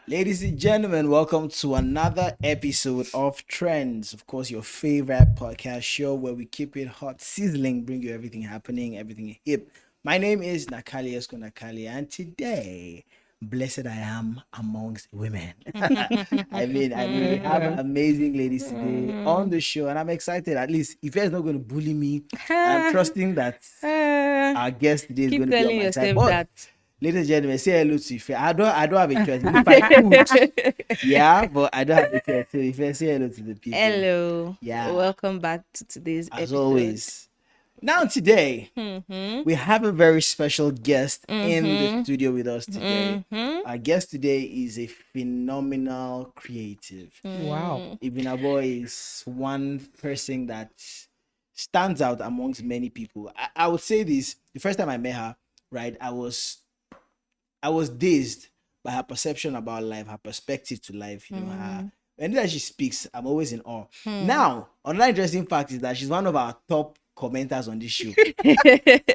Ladies and gentlemen, welcome to another episode of Trends. Of course, your favorite podcast show where we keep it hot, sizzling, bring you everything happening, everything hip. My name is Nakale, and today, blessed I am amongst women. We have amazing ladies today on the show, and I'm excited. At least, if you're not going to bully me, I'm trusting that our guest today is Keep going to be on telling my side. yourself But that. ladies and gentlemen, say hello to Ife. I don't have a choice. If I could, yeah, but I don't have a choice. So Ife, say hello to the people. Hello. Yeah. Welcome back to today's As episode. always. Now today, we have a very special guest in the studio with us today. Our guest today is a phenomenal creative. Wow. Ibn Boy is one person that stands out amongst many people. I would say this: the first time I met her, right, I was dazed by her perception about life, her perspective to life. You know, her anytime she speaks, I'm always in awe. Now, another interesting fact is that she's one of our top commenters on this show,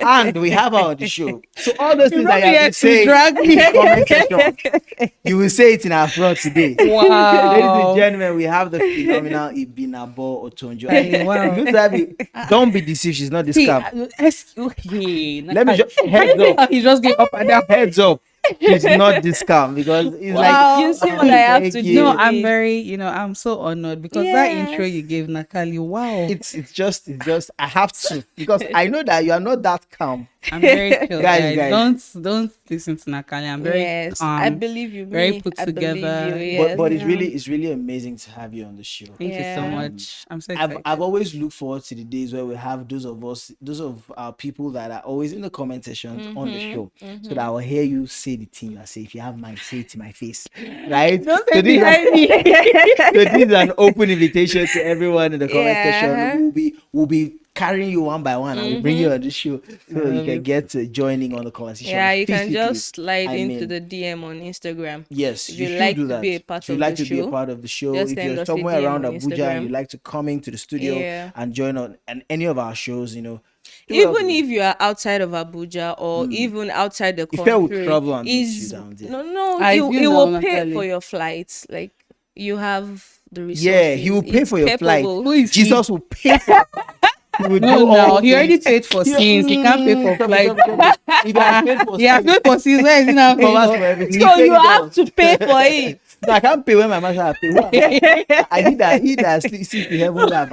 and we have her on the show. So all those things that you have to say drag in me. the comment section, you will say it in our front today. Wow. Ladies and gentlemen, we have the phenomenal Ibinabo Otonjo. Wow. Looks like don't be deceived, she's not this calm. Okay. Let me just heads up. He just gave up and down. Heads up. She's not this calm because it's Wow. like You see what I have to thank do? you. No, I'm very, I'm so honored because that Yes. intro you gave, Nakali, wow. It's just I have to because I know that you are not that calm. I'm very chill, Guys. Don't listen to Nakali. I'm very Yes, calm. I believe you. very me. put I believe together. you, yes. But it's really amazing to have you on the show. Thank you so Yeah. much. I'm so excited. I've always looked forward to the days where we have those of our people that are always in the comment section on the show, so that I will hear you say the thing. I say, if you have mine, say it to my face, right? Don't So say this, behind me. so this is an open invitation to everyone in the comment Yeah. section. We'll be carrying you one by one and we'll bring you on the show so you can get to joining on the conversation. Yeah, you can physically. just slide I into mean, the DM on Instagram. yes, If you you should like do to that. be a part if you of like the to be a show, part of the show, just if send you're us a somewhere DM around on Abuja Instagram. and you like to come into the studio Yeah. and join on and any of our shows, do Even if you are outside of Abuja or even outside the If country, I would travel and meet you is down there. no, I you do will know, pay Natalie. for your flights. Like you have the resources. yeah, he will pay It's for your flight. capable. Who is Jesus will pay for he will No, do all he already things. paid for skins. He can't pay for flights. If he has paid for Yeah, paid for skins. Where is he now? for everything. So He you paid it have all. to pay for it. No, I can't pay when my master has paid. I need that. He that sees the heaven lab.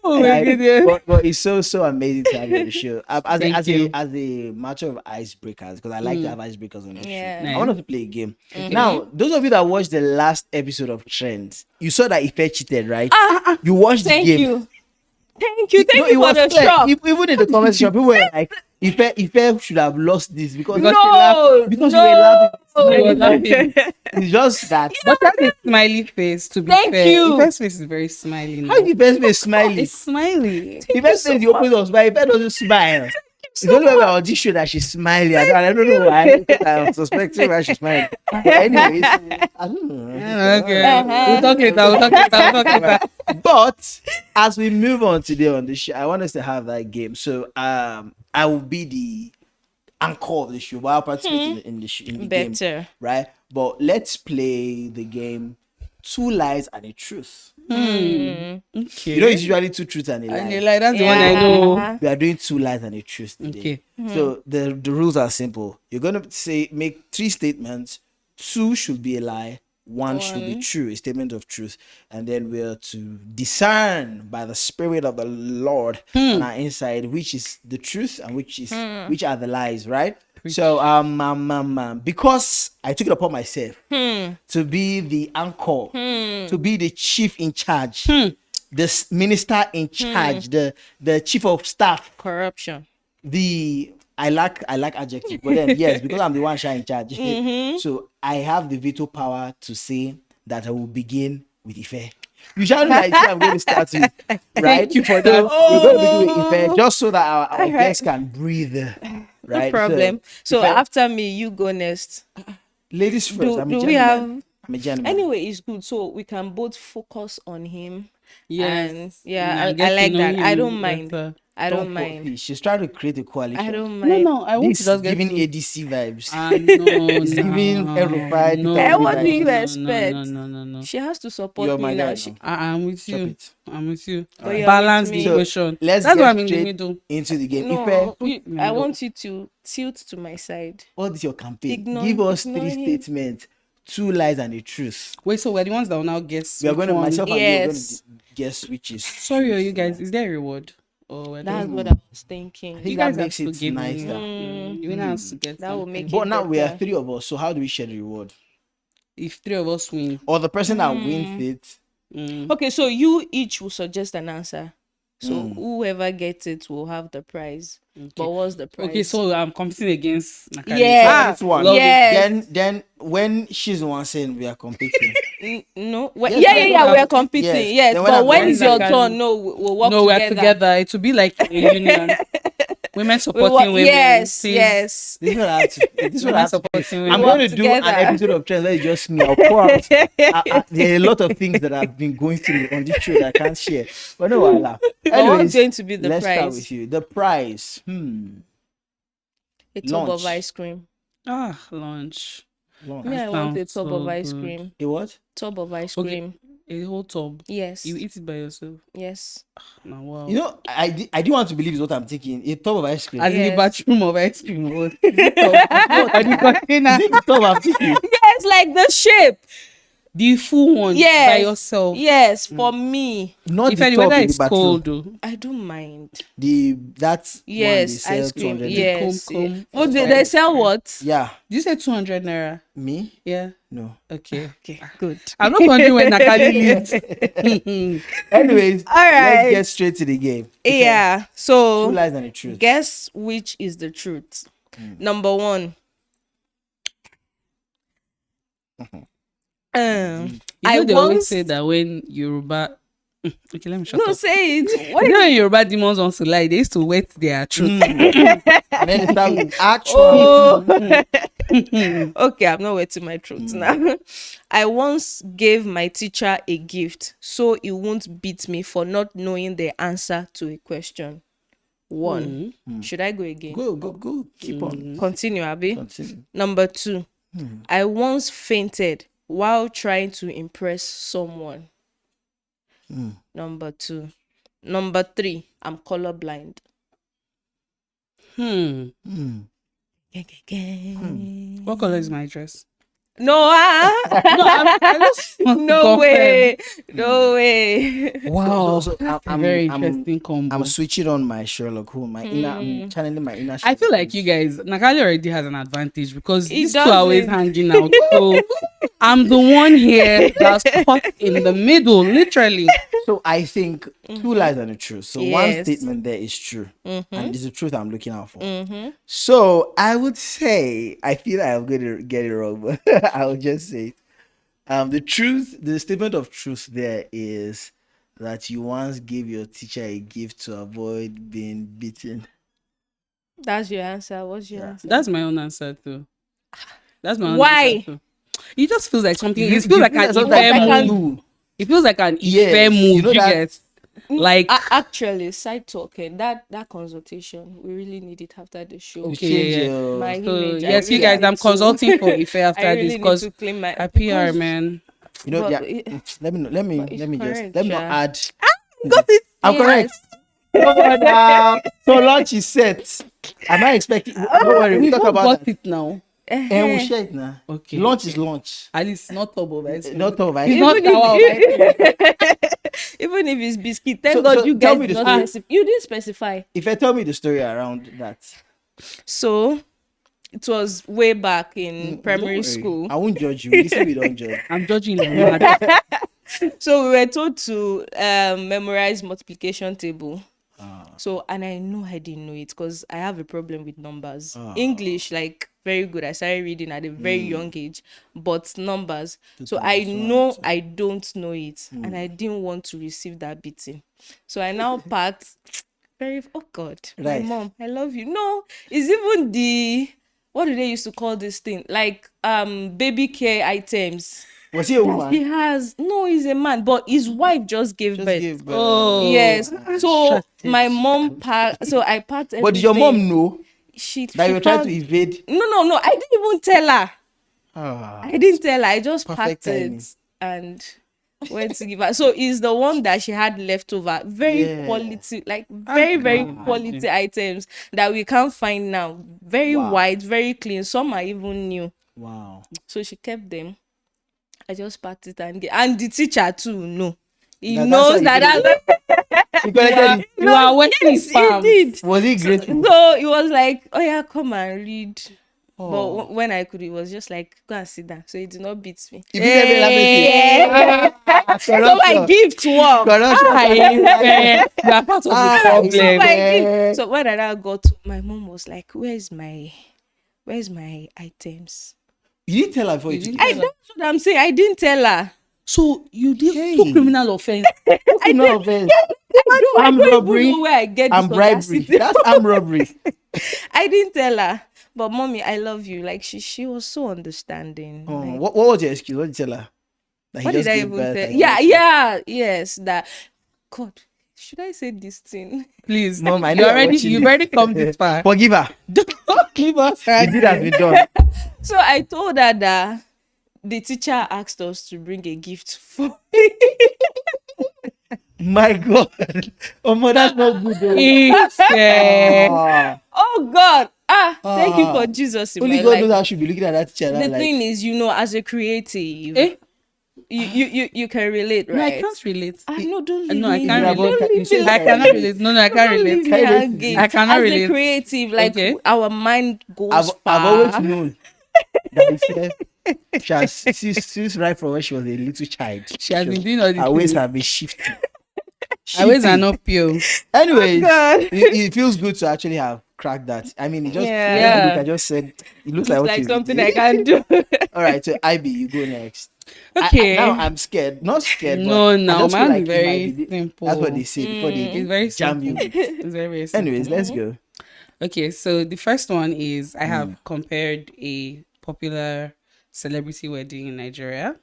Oh my goodness. But it's so amazing to have you on the show. Thank you. As a matter of icebreakers, because I like to have icebreakers on the Yeah. show. Nice. I wanted to play a game. Now, those of you that watched the last episode of Trends, you saw that Ife cheated, right? You watched Thank the game. you. Thank you. Thank No, you it for was the clear. shock. Even in the comment section, people were like, Ife should have lost this because No, because no. you were laughing. He was laughing. It's just that. But that's a smiley face, to be Thank fair. you. The first face is very smiley now. How is the best face smiling? It's smiley. The best face you open up smile, Ife doesn't smile. It's only when we're on this show that she's smiling. I don't know why. Because I'm suspecting why she's smiling. But anyways, I don't know. Okay. We'll talk later. But as we move on today on the show, I want us to have that game. So I will be the anchor of the show, but I'll participate in the game, Better. right? But let's play the game. 2 lies and a truth. Okay. You know, it's usually 2 truths and a lie. And you're like, that's the one I know. We are doing 2 lies and a truth today. Okay. So the rules are simple. You're gonna make 3 statements. 2 should be a lie. 1 should be true, a statement of truth, and then we're to discern by the Spirit of the Lord on our inside which is the truth and which are the lies, right? So because I took it upon myself to be the anchor, to be the chief in charge, the minister in charge, the chief of staff, Corruption. I lack adjective, but then yes, because I'm the one in charge. So I have the veto power to say that I will begin with Ife. You shall know that I'm going to start with, right? Thank you for that. So we're going to begin with Ife just so that our guests can breathe, right? No problem. So Ife, after me, you go next. ladies first. Do I'm a we gentleman. have? I'm a gentleman. Anyway, it's good. So we can both focus on him. Yes. And yeah, And I get to like know that. I him don't mind. better. I don't mind. She's trying to create a coalition. I don't No, mind. no, I want This to is just get giving to. ADC vibes. No, It's giving Erufai, no, Peter Eh, Obi what do you vibes. expect? no. She has to support You're me my now. guy She, now. I'm with Chop you. it. I'm with you. but you're Balance with the me. So equation. let's That's get why I'm in the straight middle. into the game. No, Put me I in the- want you to tilt to my side. What is your campaign? Ignore- Give us ignore 3 him. statements, 2 lies and a truth. Wait, so we're the ones that will now guess. We are which going to, one- myself and you are going Yes. to guess which is. Sorry, truth. you guys. Is there a reward? Or we're That's just- what I was I thinking. think you that guys makes have to it give nicer. me. The winner has to get. That will something. make But it now we are better. 3 of us, so how do we share the reward? If 3 of us win. Or the person that wins it. Okay, so you each will suggest an answer. So whoever gets it will have the prize. But what's the prize? Okay, so I'm competing against Nakale. Yeah. This one. love it. Yes. Then when she's the one saying we are competing. No. Yes, Yeah. when We are I'm- competing. yes. Yes. Then when But I'm when going is your back- turn? No, we'll work No, we're together. together. It will be like a union. Women We supporting work- women. yes. Please. Yes. This is what I have to. This is what I Women have to. supporting I'm women. going to Work do an together. episode of Trends where it's just me. I'll pour out. There are a lot of things that I've been going through on this show that I can't share. But no, voila. But Anyways, what's going to be the let's start prize? with you. The prize. A tub of Lunch. ice cream. Lunch. Lunch. Me, I want a sounds tub so of ice good. cream. A what? Tub of ice Okay. cream. A whole tub. Yes. You eat it by yourself. Yes. Now, wow. You know, I didn't want to believe is what I'm thinking. A tub of ice cream. As in the Yes. bathroom of ice cream. What? Is it the tub I'm thinking? Yes, like the shape. The full one Yes. by yourself. Yes, for me. Not If the the tub weather in the is bathroom. cold, though. I don't mind. That's Yes, one they ice sell cream. 200. Yes. comb. Oh, they Ice sell cream. what? Yeah. Did you say 200 naira? Me? Yeah. No. Okay. Okay, good. I'm not wondering when Nakale lives. Anyways, All right. let's get straight to the game. Yeah. Two So lies and the truth. guess which is the truth. Number one. I They always once say that when Yoruba. Okay, let me shut no up. say it. You know when Yoruba demons want to lie, they used to wet their truth. And then they start with actual. Oh. Okay, I'm not wetting my throat now. I once gave my teacher a gift so he won't beat me for not knowing the answer to a question. One. Should I go again? Go. Keep on. Continue, Abby. Continue. Number two. I once fainted while trying to impress someone. Number two. Number three. I'm colorblind. What color is my dress? No, I just want to no confirm. way, no way. Wow, So that's a very interesting combo. I'm switching on my Sherlock Holmes, my inner, I'm channeling my inner. I feel Sherlock like you guys, Nakale already has an advantage because He these two are always doesn't. hanging out. So I'm the one here that's caught in the middle, literally. So I think 2 lies and the truth. So one Yes. statement there is true, and it's the truth I'm looking out for. So I would say I feel I'm going to get it wrong, but I'll just say it. The statement of truth there is that you once gave your teacher a gift to avoid being beaten. That's your answer. What's your answer? That's my own answer too. That's my own Why? answer too. It just feels like something. You It feels like feel an sometimes Ife I can move. do. It feels like an Yes, Ife move. you know You that- get like Actually, side talking, that consultation, we really need it after the show. Okay, Change yeah. your- My so image, I yes, you really guys. need I'm to- consulting for Ife I after really this need because to clean my a PR because- man. You know, But yeah. it- Let me it's let me just correct, let me Sha. add. Got it. I'm correct. Come on now. So lunch is set. Am I expecting? Don't worry, We we'll talk both about got that. it now. And we'll share it now. Okay. Lunch is lunch. At least not top of ice cream. Not of It's not Even tower of if- ice cream. Even if it's biscuit, thank So- God so you tell guys me did the not story. specify. You didn't specify. If I tell me the story around that, So it was way back in don't primary worry. school. I won't judge you. Listen, we don't judge. I'm judging like mad. So we were told to memorize multiplication table. So, and I know I didn't know it because I have a problem with numbers. English, like very good. I started reading at a very young age, but numbers. So I know I don't know it, and I didn't want to receive that beating. So I now packed oh God, Right. my mom, I love you. No, it's even the what do they used to call this thing? Like baby care items. Was he a He woman? has no, he's a man, but his wife just gave Just birth. gave birth. Oh. Yes. So Shut my it. mom packed. So I packed everything. But did your mom know She that you were trying to found. evade? No. I didn't even tell her. Ah, I didn't tell her. I just perfect packed timing. it and went to give her. So it's the one that she had left over. Very Yeah. quality, like very quality items that we can't find now. Very Wow. white, very clean. Some are even new. Wow. So she kept them. I just packed it and the teacher too. No, he That's knows why that. you collected it. You are working Yes, with he farms. did. Was he grateful? So it was like, oh yeah, come and read. Oh. But when I could, it was just like, go and sit down. So it did not beat me. If you get me Yeah. So my gift work. You are part of the So problem. my gift. So when I now got to, my mom was like, where's my items? You didn't tell her before you took it. That's what I'm saying. I didn't tell her. So you did Hey. 2 criminal offense. No offense. I Armed don't robbery even know where I get this and bribery. audacity. That's armed robbery. I didn't tell her. But mommy, I love you. Like she was so understanding. Oh, Like, what was your excuse? What did you tell her? That he what just did I gave even birth tell? and Yeah, yes. That God, should I say this thing? Please, Mom, I you know you're already watching you've this. already come this far. Forgive her. Give us The deed has been done. So I told her that the teacher asked us to bring a gift for My God. Oh, my, that's not good though. Ife. Oh God. Thank you for Jesus in Only my God life. knows how I should be looking at that teacher. The Like, thing is, as a creative, Eh? you can relate, No, I right? can't relate. No, don't leave No, I me. can't here. relate. Don't leave me. I cannot relate. No, I can't Don't leave relate. me Can you relate? hanging. I cannot As relate. a creative, like Okay. our mind goes I've always far. known that she has since right from when she was a little child. She has been doing all Her these ways things. have been shifting. I always are Shifting. not pure. Anyways, God. it feels good to actually have cracked that. I mean, it just Yeah. look, I just said it looks It's what like you something did. I can do. All right, so IB, you go next. Okay. Now I'm scared. Not scared, No, but no, I just feel mine like is it might very be simple. That's what they say before they It's very jam simple. you. It's very, very simple. Anyways, let's go. Okay, so the first one is I have compared a popular celebrity wedding in Nigeria.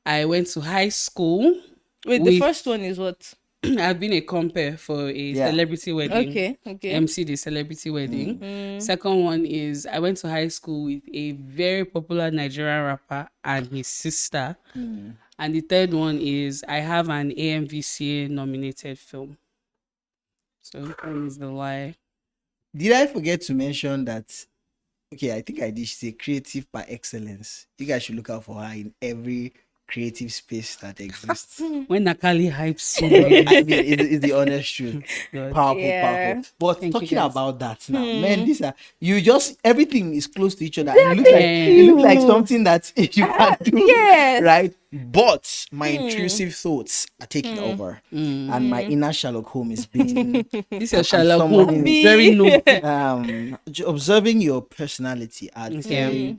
I went to high school. Wait, the with- first one is what? I've been a compere for a celebrity wedding. Okay. MC the celebrity wedding. Second one is I went to high school with a very popular Nigerian rapper and his sister. And the third one is I have an AMVCA nominated film. So that is the lie. Did I forget to mention that? Okay, I think I did say creative by excellence. You guys should look out for her in every creative space that exists. When Nakale hypes so I much. mean, it's the honest truth. Powerful, Yeah. powerful. But Thank you, talking guys. about that now, man, these are everything is close to each other. And it looks like something that you can do, Yes. right? But my intrusive thoughts are taking over, and my inner Sherlock Holmes is being This is Sherlock someone Holmes. who- Very no. observing your personality. I'd Okay. say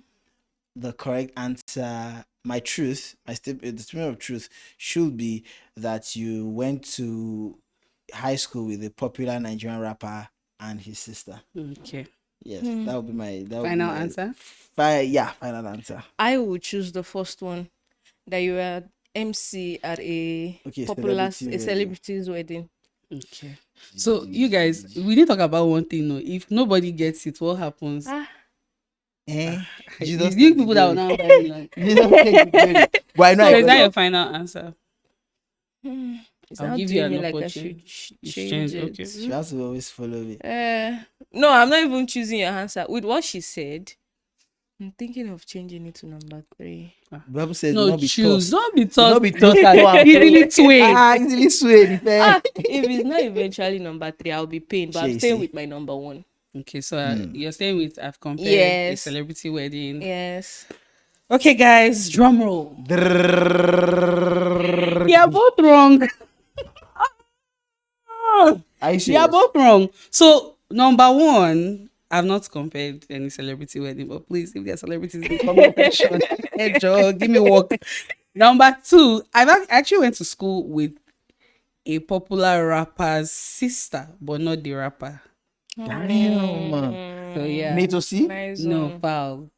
the correct answer, my truth, the statement of truth should be that you went to high school with a popular Nigerian rapper and his sister. Okay. Yes, that would be my Final answer? Final answer. I would choose the first one. That you were MC at a popular celebrity's wedding. Okay. So you guys, we need to talk about one thing. No, if nobody gets it, what happens? Jesus These people that will now buy me, like, Jesus take the glory. But I know so I is got that it. your final answer? It's I'll not give you doing an me like I opportunity. should You change it. okay. She has to always follow me. No, I'm not even choosing your answer. With what she said, I'm thinking of changing it to number 3. The Bible says, No, not be choose. tossed. Don't be Do tossed. not be tossed and go and Easily fro. swayed. Easily swayed. If it's not eventually number 3, I'll be pained. But I'm Chase staying it. with my number 1. Okay, so you're staying with I've compared a Yes. celebrity wedding. Yes. Okay, guys, drum roll. You're both wrong. Are you You're serious? both wrong. So, number 1, I've not compared any celebrity wedding, but please, if there are celebrities in the comment section, hey, Joe, give me work. Number 2, actually went to school with a popular rapper's sister, but not the rapper. Damn, man. So, yeah. Need to see? Nice No, one. foul.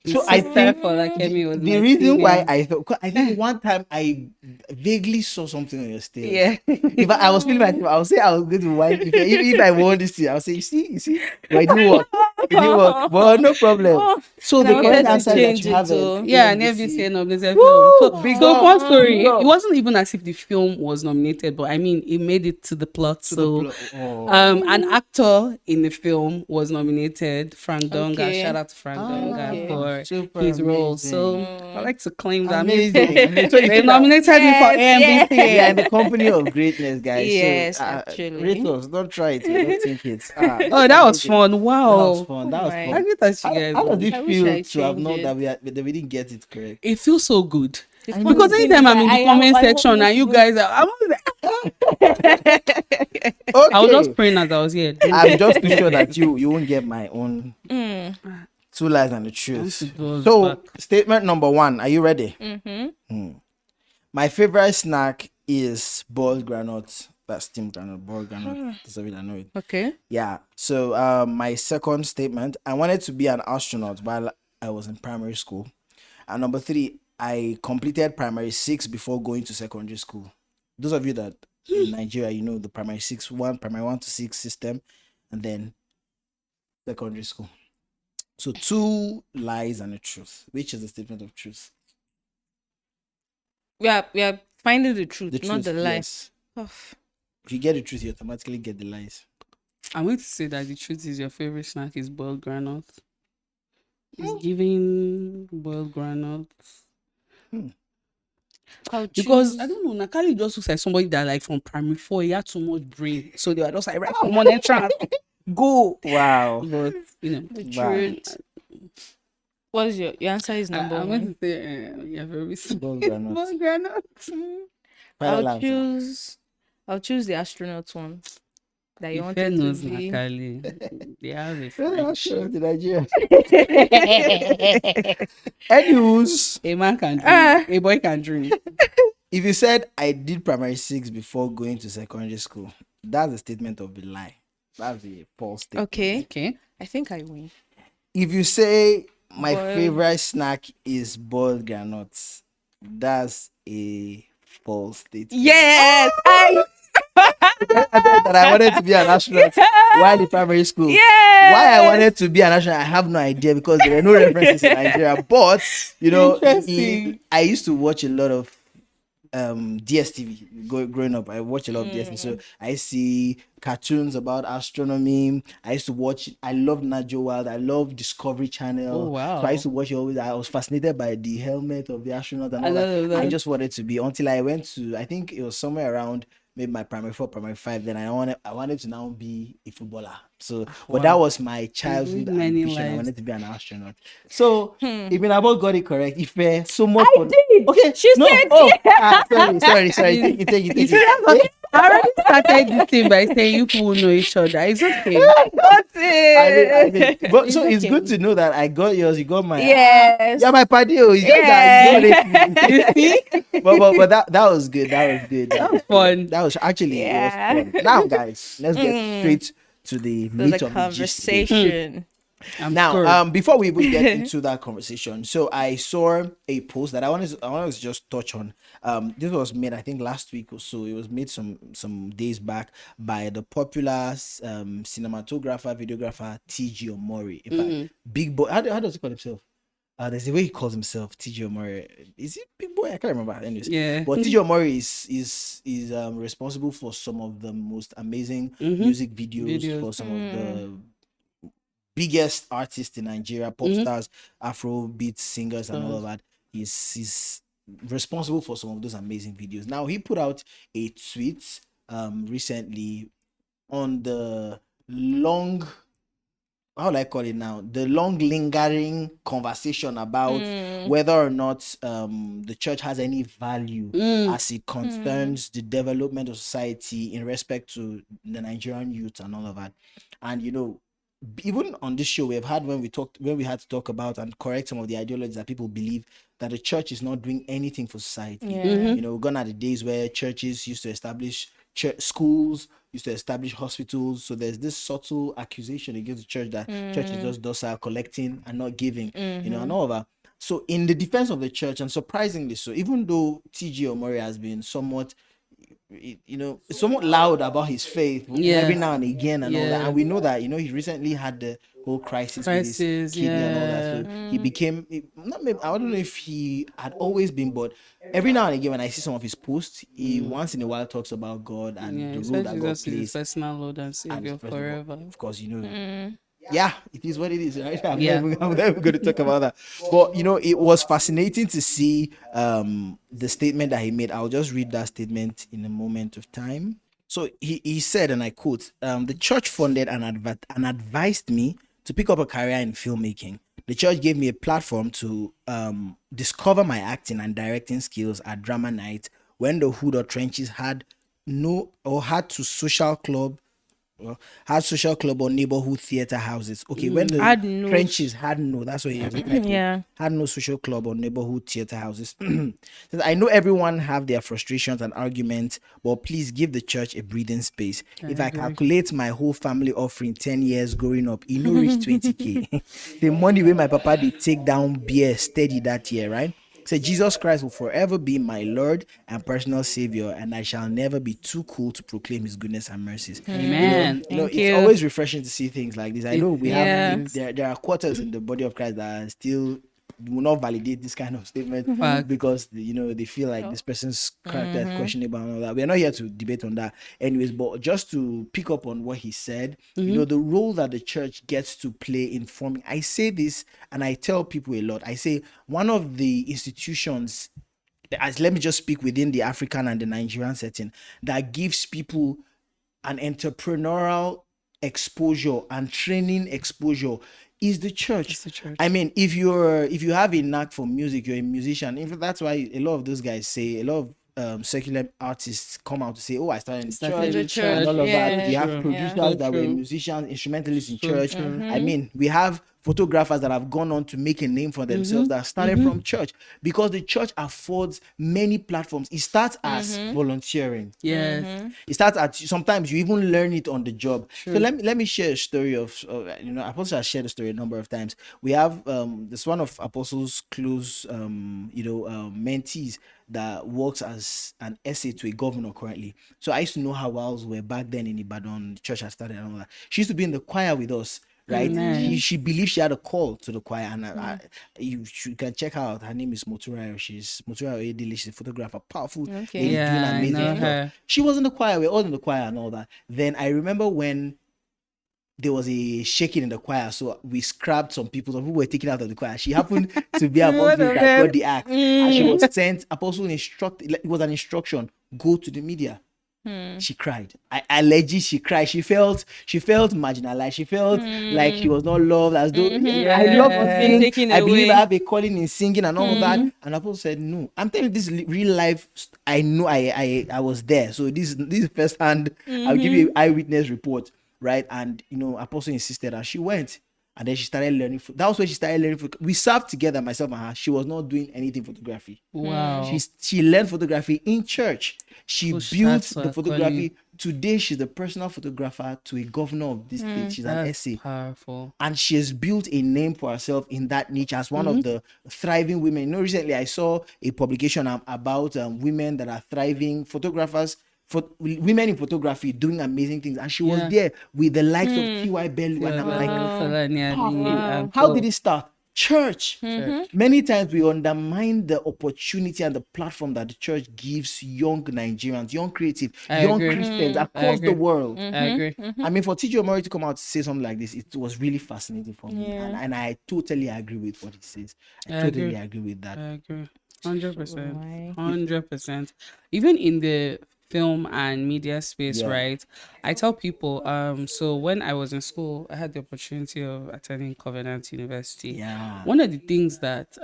His So I sister think for like Kemi was the my reason why senior. I thought, 'cause I think one time I vaguely saw something on your stairs. Yeah. If I was feeling myself, I would say I was going to wipe. If I won this thing, I would say, you see, but it didn't work. It didn't work. But no problem. So And I the correct wanted to answer is that change you it have an to Yeah, an AMBC. FBC nominated film. Big So up, fun story. big up. It wasn't even as if the film was nominated, but I mean, it made it to the plot. To the So, Oh. an actor in the film was nominated, Frank Donga. Okay. Shout out to Frank Donga Okay. for Super his role. So, amazing. I like to claim that. Amazing. So you They see that nominated me for Yes, AMBC. we are in the company of greatness, guys. Yes, So actually. rate us. Don't try it. Don't think it. Oh, that was fun. That was Wow. fun. Oh That was my. I fun. did that, you guys. How does it I wish feel I to have known changed that we didn't get it correct? It feels so good. The I funny Because know. thing anytime is I'm in that the comment I section and almost you even- guys are, I was just praying as I was here. I'm just too sure that you won't get my own Mm. two lies and the truth. It was So, back. statement number 1. Are you ready? Mm-hmm. My favorite snack is boiled granules. That's steamed granule, boiled granule. Those of you that know it. Okay. Yeah. So, my second statement, I wanted to be an astronaut while I was in primary school. And number 3, I completed primary 6 before going to secondary school. Those of you that in Nigeria, you know the primary 1 to 6 system, and then secondary school. So 2 lies and a truth. Which is the statement of truth? We are finding the truth, The not truth, the lie. yes. Oh. If you get the truth, you automatically get the lies. I'm going to say that the truth is your favorite snack is boiled granules. It's giving boiled granules. I'll Because choose- I don't know, Nakale just looks like somebody that like from primary 4, he had too much brain. So they were just like, right, come on, entrance. Go. Wow. But you know, the Wow. truth. What's your answer is number I'm one. going to say your favorite Boiled granules. boiled granules. Final I'll answer. choose the astronaut one. That you Ife wanted to knows be. Nakale. They have a Well, friendship. sure, to Nigeria. Anyways, A man can dream. A boy can dream. if you said I did primary 6 before going to secondary school, that's a statement of a lie. That's a false statement. Okay. Okay. I think I win. If you say my Boiled- favorite snack is boiled granules, that's a false statement. Yes. That I wanted to be an astronaut while in primary school. Yes. Why I wanted to be an astronaut, I have no idea because there were no references in Nigeria. But you know, Interesting. I used to watch a lot of DSTV growing up. I watch a lot of DSTV, so I see cartoons about astronomy. I used to watch. I love Najo Wild. I love Discovery Channel. Oh, wow. So I used to watch it always. I was fascinated by the helmet of the astronaut and I all love that. I that. just wanted to be until I went to. I think it was somewhere around maybe my primary 4, primary 5. Then I wanted to now be a footballer. So, but that was my childhood lived many ambition. I lives. wanted to be an astronaut. So, Ibn Abod got it correct. If so much. I did. Okay, She said sorry. Take it. You see, that's what- I already started this thing by saying you people know each other. It's okay. Got it. But so it's okay. good to know that I got yours. You got mine. Yes. Yeah, my party. Oh, it's just that you don't You see? but that was good. That was good. That was fun. That was actually Yeah. it was fun. Now, guys, let's get straight to the So meat the of the gist today. conversation. I'm Now, sure. before we even get into that conversation, so I saw a post that I wanted to just touch on. This was made, I think, last week or so. It was made some days back by the popular cinematographer, videographer T.G. Omori. In fact, Big Boy. How does he call himself? There's a way he calls himself, T.G. Omori. Is he Big Boy? I can't remember. Anyways, Yeah. But T.G. Omori is responsible for some of the most amazing music videos for some of the biggest artists in Nigeria, pop stars, Afrobeat singers, and all of that. He's responsible for some of those amazing videos. Now he put out a tweet recently on the long, how do I call it now? The long lingering conversation about whether or not the church has any value as it concerns the development of society in respect to the Nigerian youth and all of that. And you know, even on this show, we've had when we had to talk about and correct some of the ideologies that people believe that the church is not doing anything for society. Yeah. You know, we're gone are the days where churches used to establish schools, used to establish hospitals. So there's this subtle accusation against the church that church is just docile, collecting and not giving, and all of that. So in the defense of the church, and surprisingly so, even though T.G. Omori has been somewhat somewhat loud about his faith every now and again and all that, and we know that he recently had the whole crisis with his kidney and all that, so he became not maybe, I don't know if he had always been, but every now and again when I see some of his posts, he once in a while talks about God and the role that God Jesus is his plays personal Lord and Savior forever. of course, yeah, it is what it is, right? I'm never going to talk about that. But it was fascinating to see the statement that he made. I'll just read that statement in a moment of time. So he said, and I quote, the church funded and advised me to pick up a career in filmmaking. The church gave me a platform to discover my acting and directing skills at drama night when the hood or trenches had to social club or neighborhood theater houses. Okay, when the trenches had no, that's what he was typing. Had no social club or neighborhood theater houses. Says, I know everyone have their frustrations and arguments, but please give the church a breathing space. If I calculate my whole family offering 10 years growing up, it no reach 20k. The money where my papa did take down beer steady that year, right? Say Jesus Christ will forever be my Lord and personal Savior, and I shall never be too cool to proclaim His goodness and mercies. Amen. It's always refreshing to see things like this. I know we have there are quarters in the body of Christ that are still will not validate this kind of statement because they feel like this person's character is questionable and all that. We're not here to debate on that, anyways. But just to pick up on what he said, the role that the church gets to play in forming. I say this and I tell people a lot. I say one of the institutions, let me just speak within the African and the Nigerian setting, that gives people an entrepreneurial exposure and training exposure is the church. I mean, if you have a knack for music, you're a musician. In fact, that's why a lot of those guys say, a lot of secular artists come out to say, oh, I started in the church and all of that. We have producers that were musicians, instrumentalists in church. I mean, we have photographers that have gone on to make a name for themselves that started from church, because the church affords many platforms. It starts as volunteering. It starts at, sometimes you even learn it on the job. So let me share a story of Apostle has shared the story a number of times. We have this one of Apostle's close mentees that works as an essay to a governor currently. So I used to know her while we were back then in Ibadan. The church had started and all that. She used to be in the choir with us. Right, she believed she had a call to the choir, and you can check her out. Her name is Motura. She's Motura Oyedele. She's a photographer, powerful, doing amazing stuff. She was in the choir. We're all in the choir and all that. Then I remember when there was a shaking in the choir, so we scrapped some people. Some people were taken out of the choir. She happened to be among those that got the act, and she was sent. Apostle instructed. It was an instruction: go to the media. She cried. I legit, she cried. She felt marginalized. She felt like she was not loved, as though I love to sing. I believe I have a calling in singing and all that. And Apostle said, no. I'm telling you, this real life. I know I was there. So this is firsthand. I'll give you eyewitness report, right? And Apostle insisted, and she went. And then she started learning. That was when she started learning. We served together, myself and her. She was not doing anything photography. Wow. She learned photography in church. She built the photography. Today, she's the personal photographer to a governor of this state. She's an essay. Powerful. And she has built a name for herself in that niche as one of the thriving women. Recently I saw a publication about women that are thriving photographers. For women in photography doing amazing things, and she was there with the likes of T.Y. Bellu, and I'm like, how did it start? Church. Many times we undermine the opportunity and the platform that the church gives young Nigerians, young creative, young Christians across the world. I agree. I mean, for T.J. Omori to come out to say something like this, it was really fascinating for me, and I totally agree with what he says. I totally agree with that. I agree. 100%. 100%. Even in the film and media space, right? I tell people, so when I was in school, I had the opportunity of attending Covenant University. One of the things that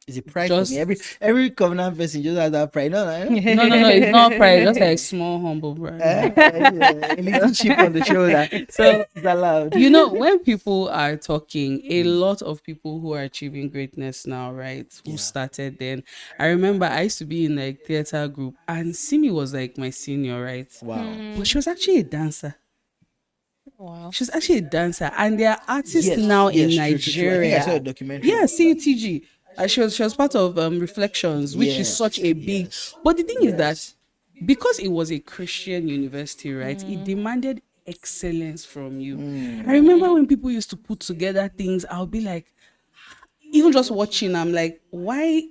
Is it pride for me? Just Every covenant person just has that pride. No, no, no, it's not pride, just like small humble brag. yeah, a little chip on the shoulder. So it's allowed. You know, when people are talking, a lot of people who are achieving greatness now, right? Who started then. I remember I used to be in like theater group, and Simi was like my senior, right? Wow. But she was actually a dancer. Wow. She was actually a dancer, and there are artists Yes, now in yes, true, true, true. I think I saw a Nigeria. documentary. Yeah, about that. CUTG. She was part of Reflections, which is Yes, such a big. yes, But the thing is yes. that because it was a Christian university, right? It demanded excellence from you. I remember when people used to put together things, I'll be like, even just watching, I'm like, why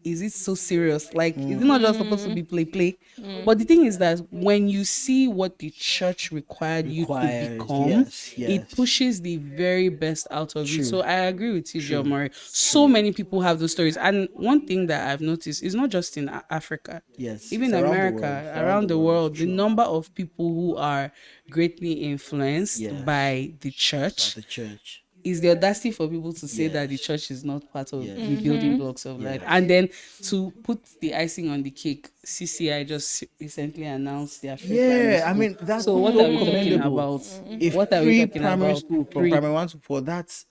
is it so serious? Like, is it not just supposed to be play? But the thing is that when you see what the church required you to Requires, become, yes, it yes. pushes the very best out of you. True. So I agree with you, John Murray. So many people have those stories. And one thing that I've noticed is not just in Africa, Yes, even it's around the America, world, around the world, the true. number of people who are greatly influenced Yes. by the church The church. is the audacity for people to say that the Yes. church is not part of Yes. the building blocks of life. And then to put the icing on the cake, CCI just recently announced their free primary Yeah, school. I mean that's So what so are we talking commendable. about? A What are we free talking primary about? school from Free. primary 1 to 4. That's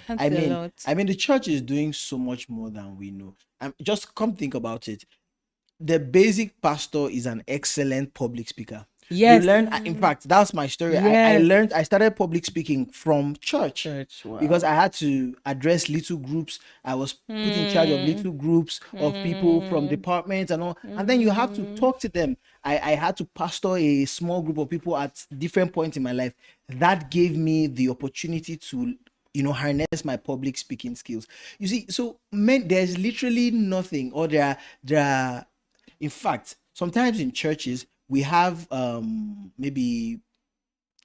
That's I a mean, lot. the church is doing so much more than we know. Just come think about it. The basic pastor is an excellent public speaker. Yes. You learn. In fact, that's my story. Yes. I started public speaking from church. Wow. Because I had to address little groups. I was put in charge of little groups of people from departments and all. And then you have to talk to them. I had to pastor a small group of people at different points in my life. That gave me the opportunity to harness my public speaking skills. You see, so there's literally nothing, or there are in fact, sometimes in churches we have maybe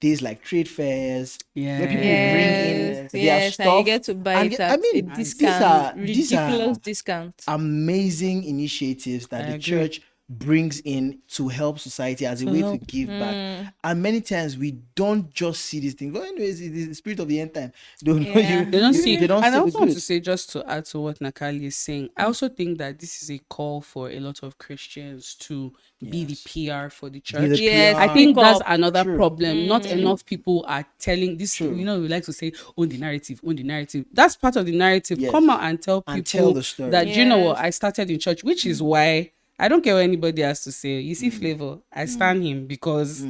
days like trade fairs where people bring in Yes, their yes, stuff. and you get to buy And it I at a mean, discount, these are ridiculous discount. amazing initiatives that the agree. church brings in to help society as a way to give back. And many times we don't just see these things. But anyways, it is the spirit of the end time. Don't know Yeah. They don't see. They don't And I see the also want good. to say, just to add to what Nakale is saying, I also think that this is a call for a lot of Christians to be the PR for the church. the Yes, I PR. think speak that's up. another True. problem. Not enough people are telling this. True. You know, we like to say, own the narrative, own the narrative. That's part of the narrative. Yes. Come out and tell And people tell the story. that, you know what, Yes. I started in church, which is why I don't care what anybody has to say. You see, Flavor, I stand him because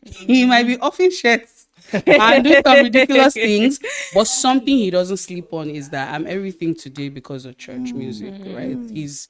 he might be offing shirts and doing some ridiculous things, but something he doesn't sleep on is that I'm everything today because of church music, right? He's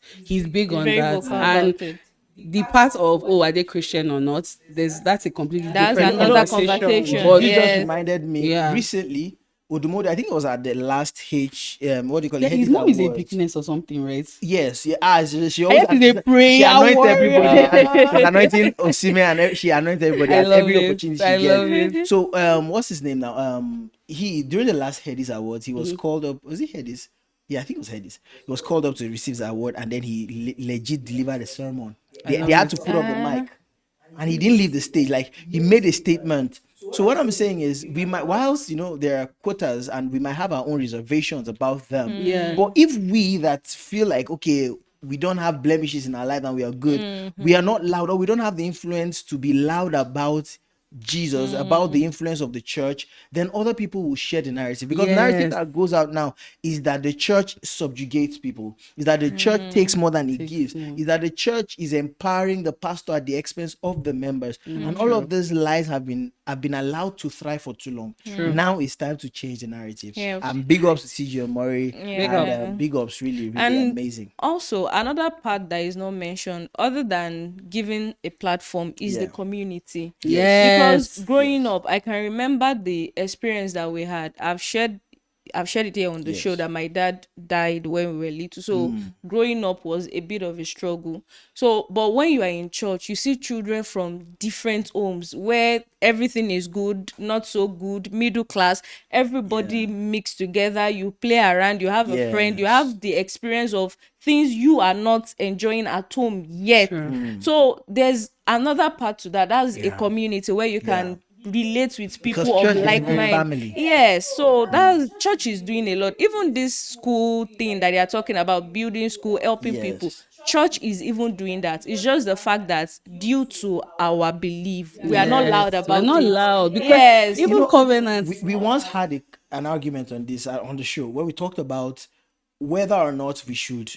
big on Very that. vocal And about it. the part of, oh, are they Christian or not? That's a completely That's different another conversation. conversation. But You just Yes. reminded me Yeah. recently. Odumodu, I think it was at the last what do you call it? yeah, his Headies mom is a Awards. deepness or something, right? Yes, yeah. She always Headies is a prayer she anoints warrior. everybody. She's anointing Osime and she anoints everybody I at love every it. opportunity I she love gets. it. So what's his name now? He during the last Headies Awards, he was called up. Was it Headies? Yeah, I think it was Headies. He was called up to receive the award, and then he legit delivered a sermon. They had to put up the mic, and he didn't leave the stage. Like, he made a statement. So what I'm saying is, we might, whilst there are quotas and we might have our own reservations about them, Yeah. but if we that feel like, okay, we don't have blemishes in our life and we are good, we are not loud, or we don't have the influence to be loud about Jesus, about the influence of the church, then other people will share the narrative. Because the narrative Yes. that goes out now is that the church subjugates people, is that the church takes more than it gives, is that the church is empowering the pastor at the expense of the members. And all of these lies have been allowed to thrive for too long. Now it's time to change the narrative. Yeah. And big ups to CJ Murray. Big And big ups, really, really And amazing. also, another part that is not mentioned, other than giving a platform, is the Yeah. community. Yes. Because growing up, I can remember the experience that we had. I've shared it here on the show that my dad died when we were little. So growing up was a bit of a struggle. So, but when you are in church, you see children from different homes where everything is good, not so good, middle class, everybody mixed together. You play around, you have a friend, you Yes. have the experience of things you are not enjoying at home yet. So there's another part to that. That's a community where you can relate with Because people of church is like very mind. family. Yes, so that church is doing a lot. Even this school thing that they are talking about, building school, helping people. Yes. Church is even doing that. It's just the fact that due to our belief, we are not Yes, loud we're about not it. loud because Yes. You even know, covenants. we once had an argument on this on the show where we talked about whether or not we should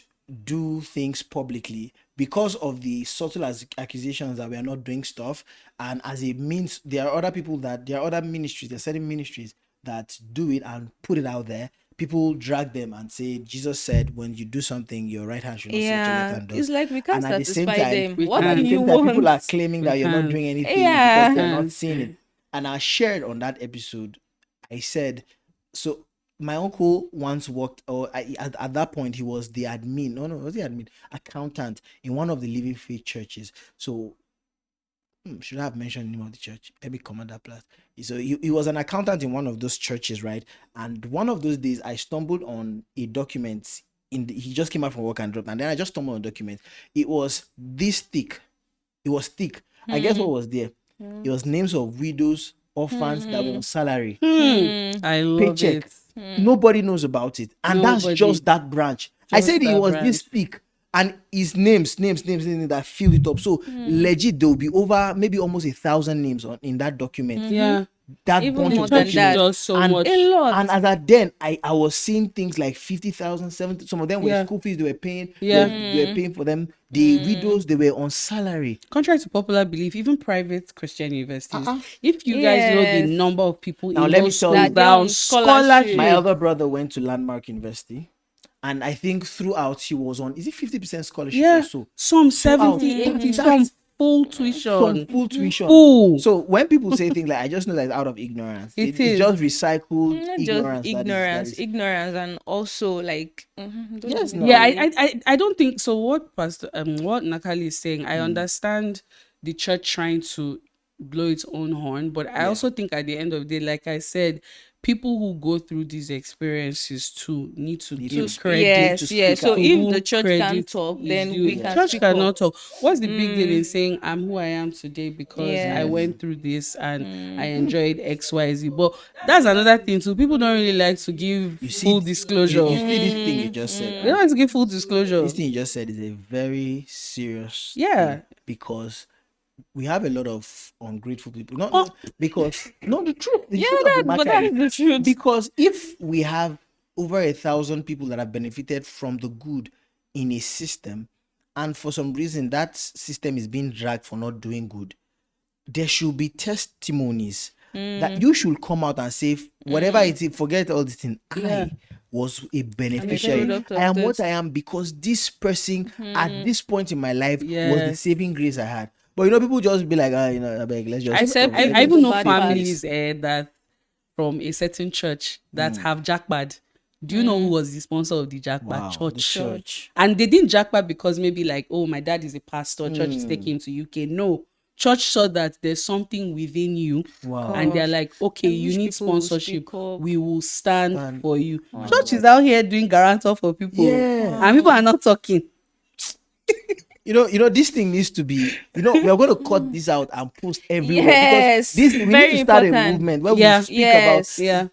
do things publicly because of the subtle accusations that we are not doing stuff, and as it means there are other people that there are other ministries, there are certain ministries that do it and put it out there. People drag them and say Jesus said when you do something your right hand should not see what your left Yeah. hand does. It's like we can't And at the same satisfy time, them. We What do can't. you people are want? claiming We that you're not can't. doing anything because Yeah. they're not Can't. seeing it. And I shared on that episode, I said, so my uncle once worked, or at that point, he was the admin. No, was the admin? Accountant in one of the Living Faith churches. So, should I have mentioned the name of the church? Maybe Commander Plus. So, he was an accountant in one of those churches, right? And one of those days, I stumbled on a document. He just came out from work and dropped, and then I just stumbled on a document. It was this thick. It was thick. I guess what was there? It was names of widows, orphans that were on salary, I love paycheck. it. Nobody knows about it, and that's Nobody. just that branch. I Just said it that was this branch. thick, and his names that filled it up. So legit, there will be over maybe almost 1,000 names in that document. Yeah. That Even bunch more of than Church that. documents. does so and, much. A lot. And as at then, I was seeing things like 50,000, 70. Some of them were Yeah. school fees they were paying. Yeah. They were paying for them. The widows, they were on salary. Contrary to popular belief, even private Christian universities, if you guys know the Yes. number of people Now, in let me those tell schools you, That that they're are on on scholarship. my scholarship, other brother went to Landmark University, and I think throughout he was on, is it 50% scholarship or yeah, so? some Throughout. 70, 80, That's some full some tuition. full tuition. Full. So when people say things like, I just know that it's out of ignorance. It It's is. just recycled Not just ignorance. ignorance, That is. ignorance, and also like don't Yes, even no. Yeah, know. I don't think so. What Nakali is saying, I understand the church trying to blow its own horn, but I also think at the end of the day, like I said, people who go through these experiences too need to Need give to credit. Yes, to yes. speak So out. to if whom the church can't credit talk, is then due. we can Church speak cannot up. talk. What's the big deal in saying I'm who I am today because I Yes. went through this and I enjoyed XYZ? But that's another thing too. People don't really like to give You see, full disclosure. you see this thing you just said. They don't like to give full disclosure. This thing you just said is a very serious Yeah. thing, because we have a lot of ungrateful people. Not Oh. because no, the truth. The Yeah, truth of that the but matter that is, is the truth. because if we have over 1,000 people that have benefited from the good in a system, and for some reason that system is being dragged for not doing good, there should be testimonies that you should come out and say, whatever it is, forget all this thing. Yeah. I was a beneficiary. product of I am what this. I am because this person at this point in my life was the Yes. saving grace I had. But people just be like, I beg, let's just. Except I Even even the know bad families that from a certain church that have jackpad. Do you know who was the sponsor of the jackpad? Wow, the Church. church. And they didn't jackpad because maybe like, oh, my dad is a pastor, church is taking him to UK. No. Church saw that there's something within you. Wow. And they're like, okay, I you wish need people would sponsorship. speak up. We will stand Stand. for you. Church is out here doing guarantor for people. Yeah. And people are not talking. This thing needs to be, we are going to cut this out and post everywhere. Yes, Because we very need to start important. a movement where Yeah. we speak Yes. about, Yeah.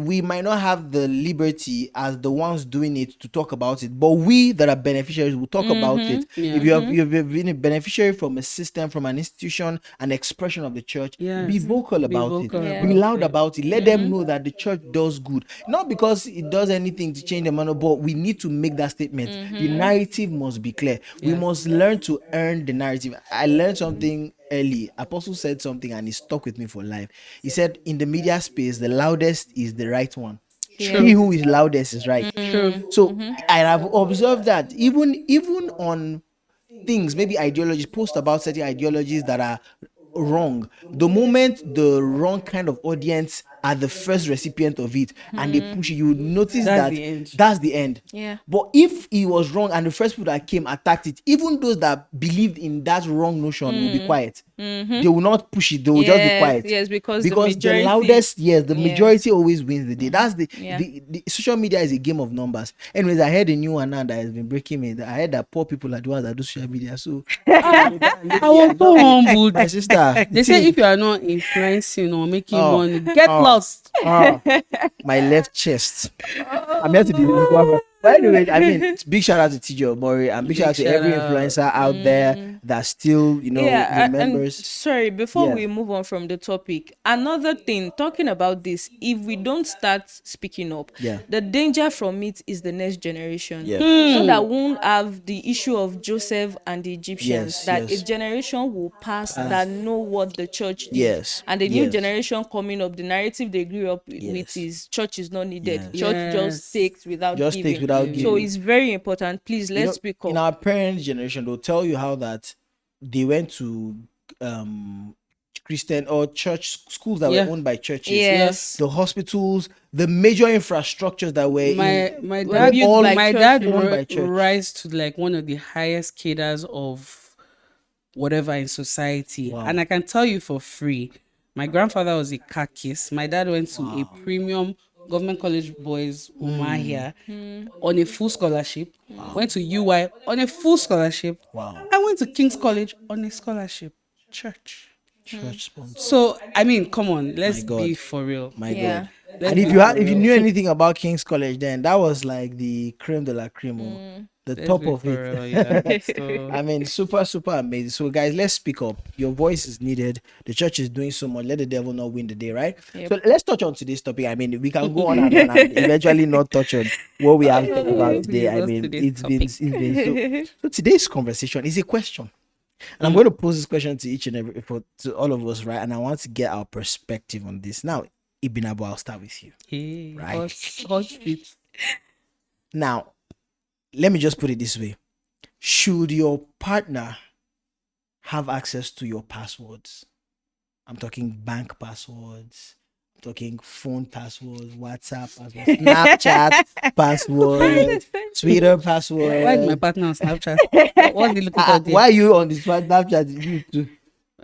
we might not have the liberty as the ones doing it to talk about it, but we that are beneficiaries will talk about it. Yeah. If you've been a beneficiary from a system, from an institution, an expression of the church, Yes. be vocal about vocal it. about Be loud it. about it. Let them know that the church does good. Not because it does anything to change the manner, but we need to make that statement. The narrative must be clear. We Yes. must learn to earn the narrative. I learned something early. Apostle said something and it stuck with me for life. He said, in the media space, the loudest is the right one. True. He who is loudest is right. True. So I have observed that even on things, maybe ideologies, post about certain ideologies that are wrong. The moment the wrong kind of audience are the first recipient of it and they push it, you would notice That's that the end. that's the end. Yeah. But if he was wrong and the first people that came attacked it, even those that believed in that wrong notion will be quiet. They will not push it, they will just be Yes, quiet. yes, because the majority- loudest, yes, the Yes. majority always wins the day. That's Yeah. the social media is a game of numbers. Anyways, I heard a new one now that has been breaking me. I heard that poor people are the ones that do social media. So I was so humbled. my sister, They say if you are not influencing or making Oh, money, get lost. my left chest. I'm here to deliver. But anyway, I mean, big shout out to TJ Omori and big shout out to shout every out. influencer out there that still, And remembers. sorry, before Yeah. we move on from the topic, another thing talking about this, if we don't start speaking up, Yeah. the danger from it is the next generation. Yeah. So that we won't have the issue of Joseph and the Egyptians, Yes, that yes. a generation will pass that know what the church did. Yes, And the new yes. generation coming up, the narrative they grew up Yes. with is church is not needed. Yes. Church Yes. just takes without Just giving. takes without So giving. it's very important. Please, let's speak In up. our parents' generation, they'll tell you how that they went to Christian or church schools that Yeah. were owned by churches. Yes. The hospitals, the major infrastructures that were My Were dad, built by my dad churches. Owned by church. rise to like one of the highest cadres of whatever in society. Wow. And I can tell you for free, my grandfather was a kakis. My dad went to a premium government college boys Umahia on a full scholarship. Went to UI on a full scholarship. Wow. I went to King's College on a scholarship. Church. church sponsor. So I mean, come on, let's God. be for real. My Yeah. God. Let's And if be you had, for if you real. knew anything about King's College, then that was like the creme de la creme, the Let's top be of for it. real, yeah. So, I mean, super, super amazing. So, guys, let's speak up. Your voice is needed. The church is doing so much. Let the devil not win the day, right? Yep. So, let's touch on today's topic. I mean, we can go on and on and eventually not touch on what we have to talk about today. I What's mean, today's it's been topic? so today's conversation is a question. And I'm going to pose this question to each and every, to all of us, right? And I want to get our perspective on this. Now, Ibn Abu, I'll start with you. hey, Right. hot seat. Now, let me just put it this way. Should your partner have access to your passwords? I'm talking bank passwords, I'm talking phone passwords, WhatsApp passwords, Snapchat passwords, Twitter passwords. Why is my partner on Snapchat? What's he looking for there? Why are you on this Snapchat? You too.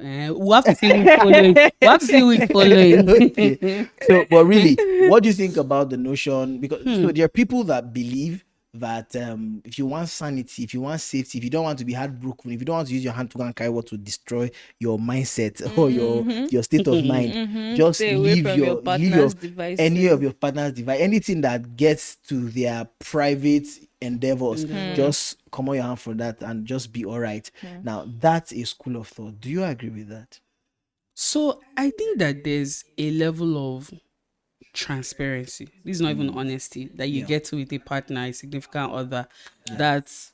We have to see who is following. We have to see who is following. Okay. So, but really, what do you think about the notion? Because so there are people that believe that if you want sanity, if you want safety, if you don't want to be heartbroken, if you don't want to use your hand to go and carry what will destroy your mindset or your state of mind, just Stay away leave from your leave partner's devices. any of your partner's device, anything that gets to their private endeavors, just come on your hand for that and just be all right. Now, that's a school of thought. Do you agree with that? So I think that there's a level of transparency. This is not even honesty that you get to with a partner, a significant other. That's,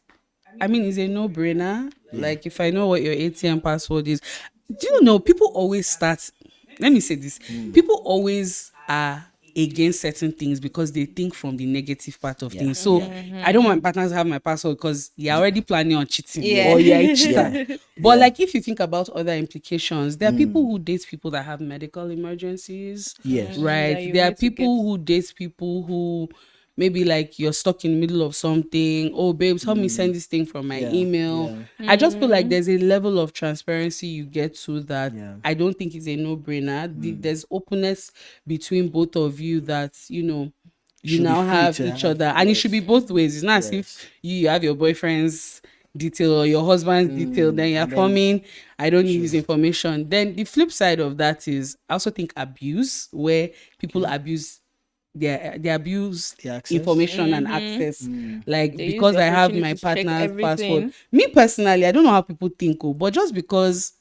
I mean, it's a no-brainer. Like if I know what your ATM password is, do you know people always start? Let me say this: people always are against certain things because they think from the negative part of things. So I don't want my partners to have my password because you're already planning on cheating. Yeah. Or you're a cheater. But like if you think about other implications, there are people who date people that have medical emergencies. Yes. That Right. you There are need to people who date people who maybe like you're stuck in the middle of something. Oh, babes, help me send this thing from my email. I just feel like there's a level of transparency you get to that I don't think is a no-brainer. There's openness between both of you that, you know, you Should be now free have to each have, other. And it should be both ways. It's not as if you have your boyfriend's detail or your husband's detail, then you're forming, I don't need his information. Then the flip side of that is I also think abuse, where people abuse they abuse The access? information and access. Like They use because the I have opportunity my to check partner's everything. passport. Me personally, I don't know how people think, but just because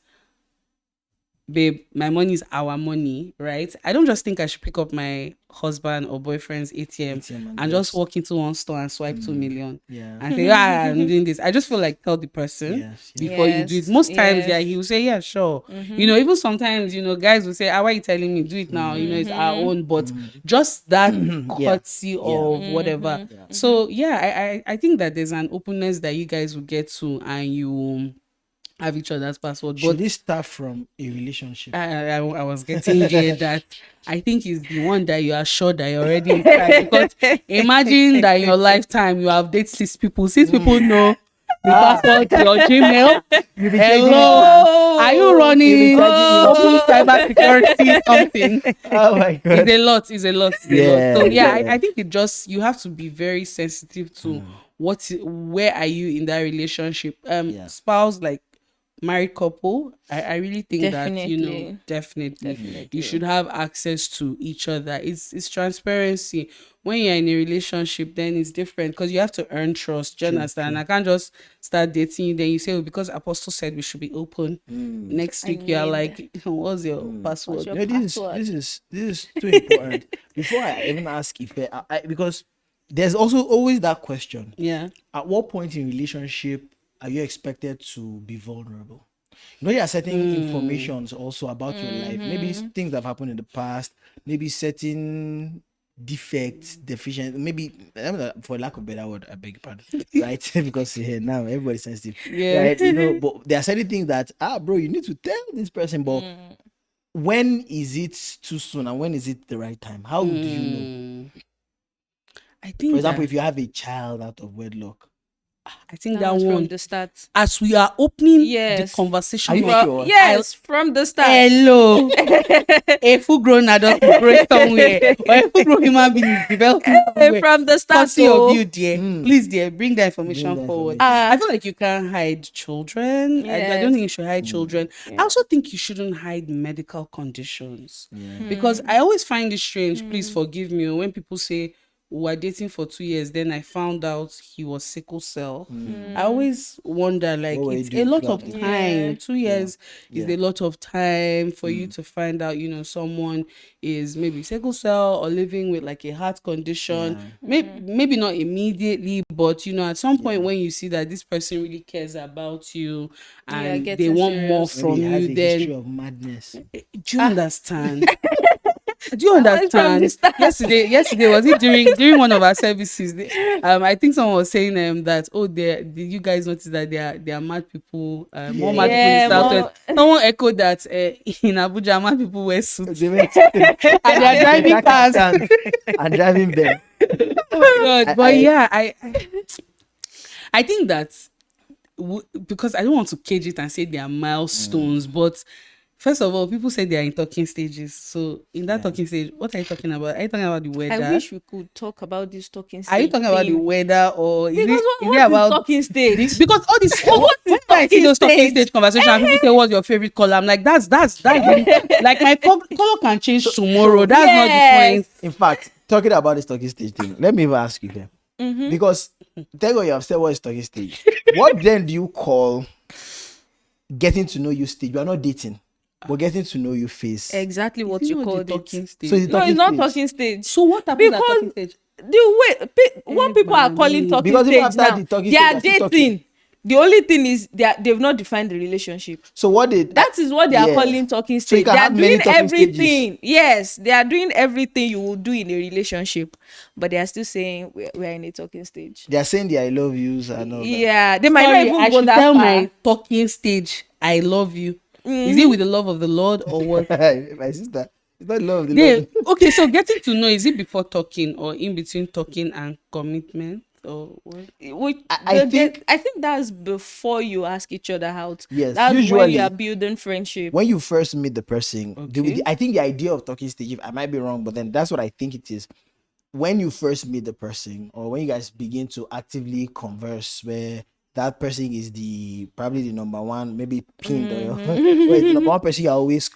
babe, my money is our money, right? I don't just think I should pick up my husband or boyfriend's ATM and just walk into one store and swipe 2 million Yeah. and say, I'm doing this. I just feel like tell the person Yes, yes. before you do it. Most times, he will say, yeah, sure. You know, even sometimes, guys will say, why are you telling me? Do it now. It's our own. But just that courtesy of whatever. So, I think that there's an openness that you guys will get to and have each other's password. Should But this start from a relationship? I was getting there that I think is the one that you are sure that you're already inside. Because imagine that in your lifetime you have dated 6 people. 6 people know the password to your Gmail. You be changing it Hello, now. are you You be running changing open cyber security something? Oh my god. It's a lot. It's a lot. It's a Yeah, lot. So yeah, yeah. I think it just you have to be very sensitive to where are you in that relationship. Yeah. Spouse, like married couple, I really think that Definitely. definitely you should have access to each other. It's transparency. When you're in a relationship, then it's different because you have to earn trust. Do you understand? I can't just start dating you, then you say, oh, because Apostle said we should be open. Next week you're like, what's your password? your This is too important. Before I even ask if because there's also always that question. Yeah. At what point in relationship are you expected to be vulnerable? You know, there are certain informations also about your life. Maybe it's things that have happened in the past. Maybe certain defects, deficiency. Maybe for lack of a better word, I beg your pardon. Right? Because now everybody's sensitive. Yeah. Right? You know, but there are certain things that bro, you need to tell this person. But when is it too soon and when is it the right time? How do you know? I think For example, that- if you have a child out of wedlock. I think That that was one from the start. as we are opening Yes. the conversation. Are you up, sure? Yes, from the start. Hello, a full grown adult will grow somewhere, or a full grown human being is developing somewhere. From the start. Courtesy of you, dear. Mm. Please, dear, bring that information Bring that forward. information. I feel like you can't hide children. I Yes. don't think you should hide children. I also think you shouldn't hide medical conditions because I always find it strange. Please forgive me when people say we were dating for 2 years, then I found out he was sickle cell. I always wonder, like, What were you it's a doing lot throughout of the- time. Yeah. 2 years is Yeah. a lot of time for you to find out, someone is maybe sickle cell or living with like a heart condition. Maybe not immediately, but at some point when you see that this person really cares about you and they getting want more serious. from Maybe it has you, a then history of madness. do you understand? Do you From understand? the start. Yesterday was it during one of our services? I think someone was saying that did you guys notice that they are mad people, more mad people in Yeah, the Southwest? Someone echoed that in Abuja mad people wear suits They went and they are driving cars. and driving them. God, but yeah, I think that because I don't want to cage it and say they are milestones, but first of all, people say they are in talking stages. So in that talking stage, what are you talking about? Are you talking about the weather? I wish we could talk about this talking stage. Are you talking about the weather or is Because it, what is it is about talking stage? because all this What is when I see talking those talking stage? stage conversations and people say what's your favorite color, I'm like that's like my color can change tomorrow. That's not the point. In fact, talking about this talking stage thing, let me even ask you here. Because tell what you have said, what is talking stage? What then do you call getting to know you stage? You are not dating, but getting to know you phase. Exactly what Is it you not the called talking it. stage? So it's No, talking it's not stage. talking stage. So what happens at Because talking stage? the way what people are calling talking Because even stage after now, the talking they stage, are they're still dating. talking. The only thing is they've not defined the relationship. So what did That is what they are Yeah. calling talking So you stage. can They are have many doing talking stages. everything. Yes, they are doing everything you will do in a relationship, but they are still saying we're in a talking stage. They are saying the I love yous and all that. Yeah, they might Sorry, not I even go should that tell far. my talking stage I love you. Is it with the love of the Lord or what? My sister, it's not love. The They, love. okay, so getting to know, is it before talking or in between talking and commitment or what? I think- I think that's before you ask each other out. Yes, That's when usually- you are building friendship. When you first meet the person, Okay. I think the idea of talking stage, I might be wrong, but then that's what I think it is. When you first meet the person, or when you guys begin to actively converse, where that person is probably the number one, maybe pinned or where it's the number one person you're always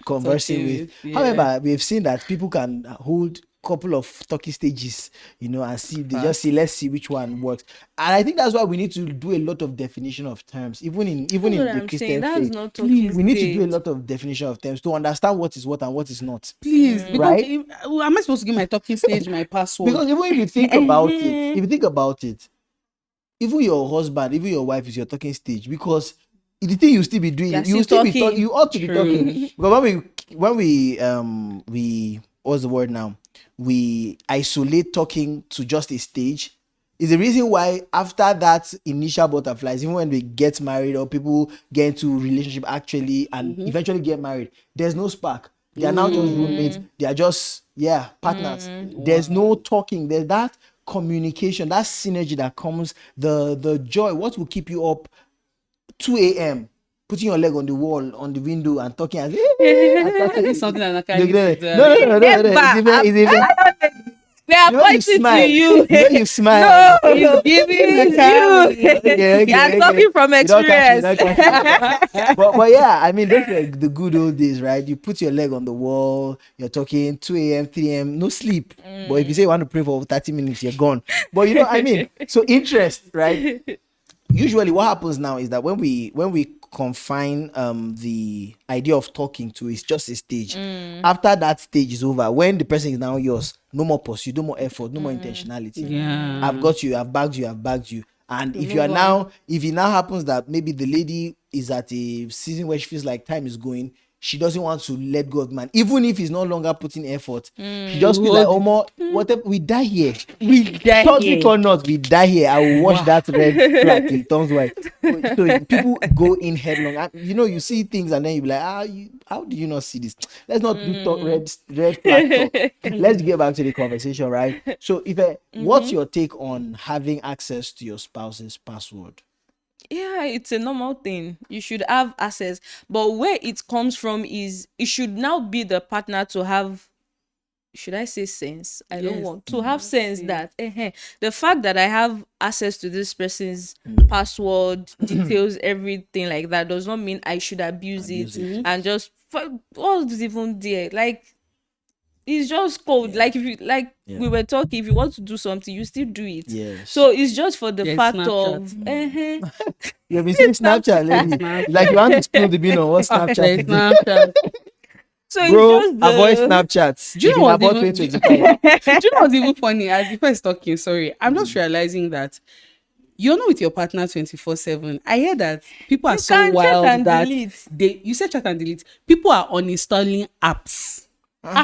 conversing Talking with. with, yeah. However, we've seen that people can hold couple of talking stages, and see they just see, let's see which one works. And I think that's why we need to do a lot of definition of terms, even in That's what the I'm Christian saying. That's faith. not talking We need to do a stage. lot of definition of terms to understand what is what and what is not. Please, because Right? am I supposed to give my talking stage my password? Because even if you think about it, even your husband, even your wife is your talking stage, because the thing you still be doing, You're you still still be talking. talking. You ought to be True. talking. Because when we what's the word now? We isolate talking to just a stage. It's the reason why after that initial butterflies, even when we get married or people get into relationship actually and eventually get married, there's no spark. They are now just roommates. They are just partners. There's no talking. There's that communication, that synergy that comes, the joy. What will keep you up 2 a.m. putting your leg on the wall, on the window, and talking as It's something that Nakale used to do. no. It's even We are you know you pointing to smile. you. You know you smile. No, He's giving it's Nakale. you. Okay. You are talking from You don't catch me, you experience. don't catch me. But yeah, I mean, those were the good old days, right? You put your leg on the wall, you're talking 2 a.m., 3 a.m., no sleep. But if you say you want to pray for 30 minutes, you're gone. But you know what I mean? So interest, right? Usually what happens now is that when we confine the idea of talking to is just a stage. After that stage is over, when the person is now yours, no more pursuit, no more effort, no more intentionality. Yeah. I've got you, I've bagged you, I've bagged you. And if move on. if it now happens that maybe the lady is at a season where she feels like time is going, she doesn't want to let go of the man, even if he's no longer putting effort. She just feels like, oh more, whatever, we die here. We die Toxic here. or not, we die here. I will watch that red flag till it turns white. So people go in headlong. And, you see things and then you be like, how do you not see this? Let's not do red flag talk. Let's get back to the conversation, right? So what's your take on having access to your spouse's password? Yeah, it's a normal thing. You should have access. But where it comes from is it should now be the partner to have, should I say sense? I don't Yes. want to have sense that the fact that I have access to this person's password, details, everything like that does not mean I should abuse it and just what's even there. Like it's just code. Like if you we were talking, if you want to do something, you still do it. Yes. So it's just for the There's fact Snapchat. of You've been saying Snapchat, lady. Snapchat. Like you want to spill the bean on what Snapchat There's is. Snapchat. so Bro, it's just the, avoid Snapchat. Do you know what's about even, 2025? do you know what's even funny? As the first talking, sorry, I'm just realizing that you're not with your partner 24/7. I hear that people are You so can chat wild and that delete. you said chat and delete. People are uninstalling apps.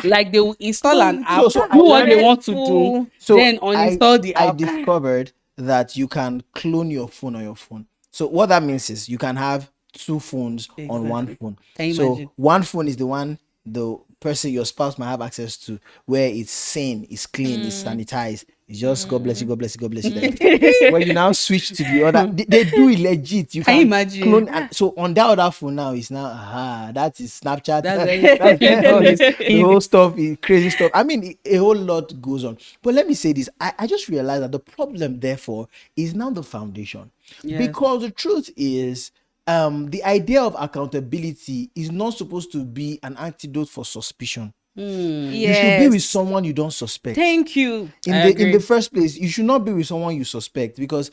Like they will install an app, so do what they want to do, dreadful. So then uninstall the I app. discovered that you can clone your phone on your phone. So what that means is you can have two phones on one Exactly. phone. Can you So imagine? one phone is the one the person your spouse might have access to, where it's sane, it's clean, it's sanitized. It's just God bless you, God bless you, God bless you. Like, when you now switch to the other, they do it legit. You Can you imagine? clone, and so on that other phone now is now that is Snapchat. That's very all this, the crazy. whole stuff is crazy stuff. I mean, a whole lot goes on. But let me say this: I just realized that the problem, therefore, is now the foundation. Yes. Because the truth is, the idea of accountability is not supposed to be an antidote for suspicion. You should be with someone you don't suspect. Thank you. In the first place, you should not be with someone you suspect, because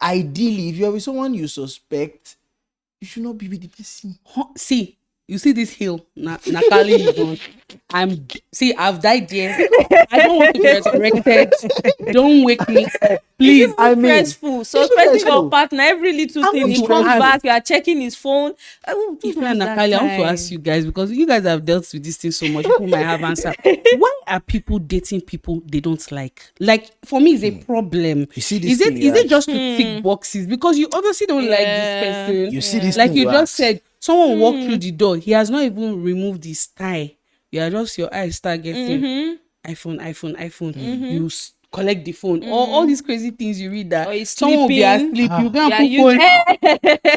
ideally, if you're with someone you suspect, you should not be with the person. See, you see this hill, Nakale is on. I've died there. I don't want to be resurrected. Don't wake me up, please. I mean, Stressful. Suspecting your partner, every little I thing want he to comes ask- back, you are checking his phone. If you're Nakale, I want to ask you guys, because you guys have dealt with this thing so much. People might have answer. Why are people dating people they don't like? Like, for me, it's a problem. You see this Is thing, it just to tick boxes? Because you obviously don't like this person. You see this Like thing you just ask. said, someone walked through the door. He has not even removed his tie. You are just, your eyes start getting iPhone. You collect the phone. All these crazy things you read that Or he's someone will be sleeping. asleep. You go and Yeah, put you phone.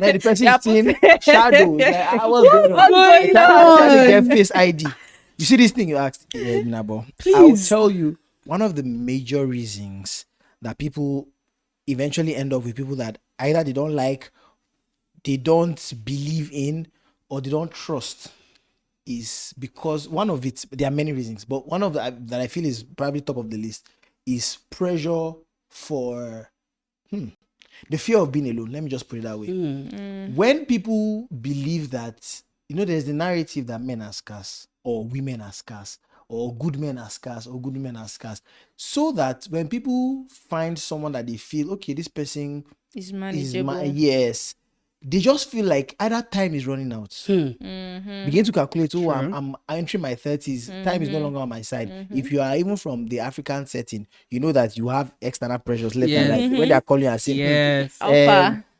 Then the person is seeing shadow. Like, what's going on? What's going Trying to on? get face ID. You see this thing you asked? Yeah, Nabo. I will Please. tell you one of the major reasons that people eventually end up with people that either they don't like, they don't believe in, or they don't trust is because one of it, there are many reasons, but one of the, that I feel is probably top of the list is pressure for the fear of being alone. Let me just put it that way. When people believe that, there's the narrative that men are scarce, or women are scarce, or good men are scarce, or good women are scarce, so that when people find someone that they feel, okay, this person It's is manageable. yes, they just feel like either time is running out. Begin to calculate, oh, I'm entering my 30s, time is no longer on my side. If you are even from the African setting, you know that you have external pressures left and right. When they are calling you and saying, Yes.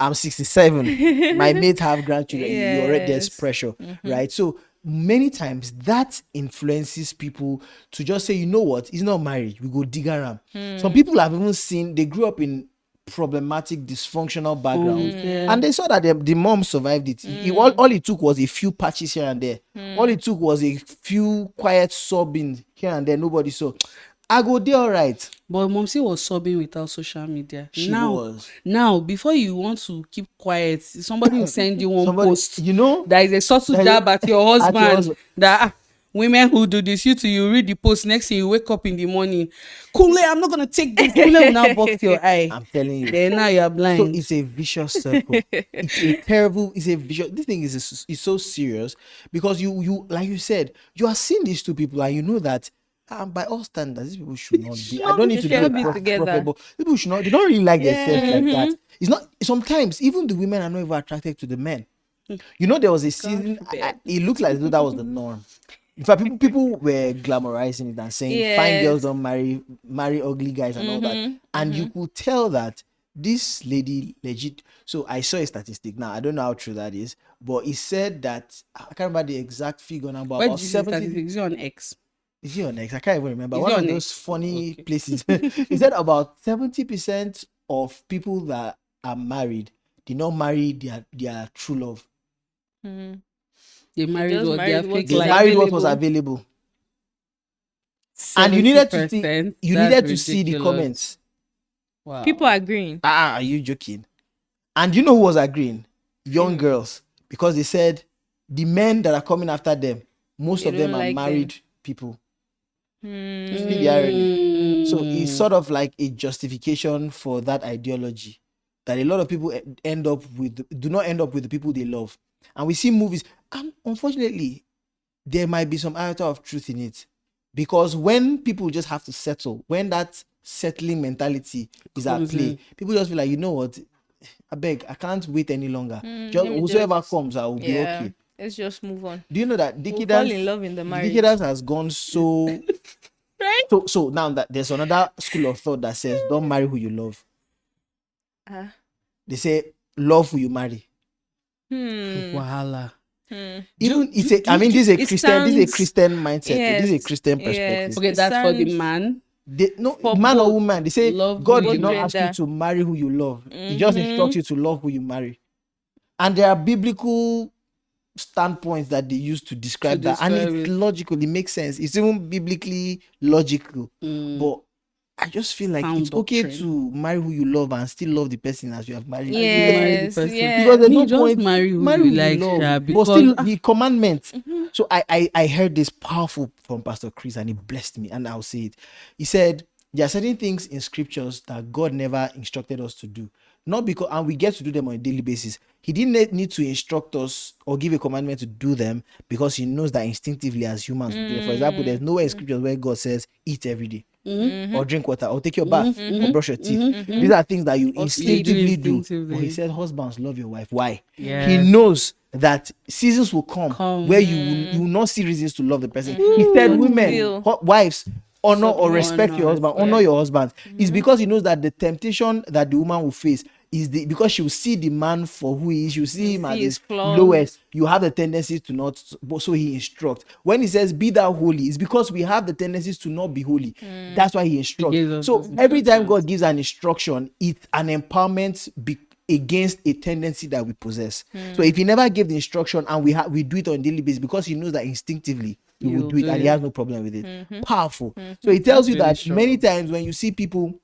I'm 67, my mates have grandchildren, you already, there's pressure, right? So many times that influences people to just say, you know what, he's not married, we go dig around. Some people have even seen, they grew up in problematic dysfunctional background, and they saw that the mom survived it. All it took was a few patches here and there. All it took was a few quiet sobbing here and there. Nobody saw. I go there, all right. But Momsi was sobbing without social media. She now, was. Now, before you want to keep quiet, somebody will send you one post. You know, there is a subtle jab at your husband. That women who do this, you read the post. Next thing you wake up in the morning, Kule, I'm not gonna take this. Kule will now box your eye. I'm telling you. Then now you are blind. So it's a vicious circle. It's a terrible. It's a vicious. This thing is so serious because you like you said, you are seeing these two people and you know that. By all standards, these people should not be. I don't need to be together. People should not. They don't really like themselves like that. It's not. Sometimes even the women are not even attracted to the men. You know, there was a season. It looked like that was the norm. In fact, people were glamorizing it and saying fine girls don't marry ugly guys and all that. And you could tell that this lady legit. So I saw a statistic. Now I don't know how true that is, but it said that I can't remember the exact figure number. Where did you see statistics? Is it on X? Is it on X? I can't even remember. One of those funny places. He said about 70% of people that are married did not marry their true love. They married what their fake life. They married what was available. And you needed to see. You needed to see the comments. Wow. People are agreeing. Are you joking? And you know who was agreeing? Young girls, because they said the men that are coming after them, most of them are married people. See the irony. So it's sort of like a justification for that ideology that a lot of people do not end up with the people they love. And we see movies, and unfortunately, there might be some iota of truth in it, because when people just have to settle, when that settling mentality is at play, people just feel like, you know what, I beg, I can't wait any longer. Whosoever comes, I will be okay. Let's just move on. Do you know that fall in love in the marriage? Decadence has gone so right. So now that there's another school of thought that says don't marry who you love. They say love who you marry. Wahala. Even this is a Christian mindset. Yes, this is a Christian perspective. Yes, okay, that's for the man. Man or woman. They say God did not ask you to marry who you love. He just instructs you to love who you marry. And there are biblical standpoints that they use to describe that, and it's logical. It makes sense. It's even biblically logical. But I just feel like it's okay to marry who you love and still love the person as you have married. Yes. Because there's no point marry who you like, love, but still the commandment. So I heard this powerful from Pastor Chris, and it blessed me, and I'll say it. He said there are certain things in scriptures that God never instructed us to do. Not because, and we get to do them on a daily basis. He didn't need to instruct us or give a commandment to do them because he knows that instinctively as humans we do it. For example, there's nowhere in scriptures where God says eat every day, or drink water, or take your bath, or brush your teeth. These are things that you instinctively do. But he said, husbands, love your wife. Why? Yes. He knows that seasons will come where you will not see reasons to love the person. He said, women, wives, honor or respect your husband, honor your husband. It's because he knows that the temptation that the woman will face is because she will see the man for who he is. She will see him at his lowest. You have the tendency to not, so he instructs. When he says be thou holy, it's because we have the tendencies to not be holy. That's why he instructs. So every time God gives an instruction, it's an empowerment against a tendency that we possess. So if he never gave the instruction and we do it on a daily basis, because he knows that instinctively he will do it and he has no problem with it. Powerful. So it tells you that many times when you see people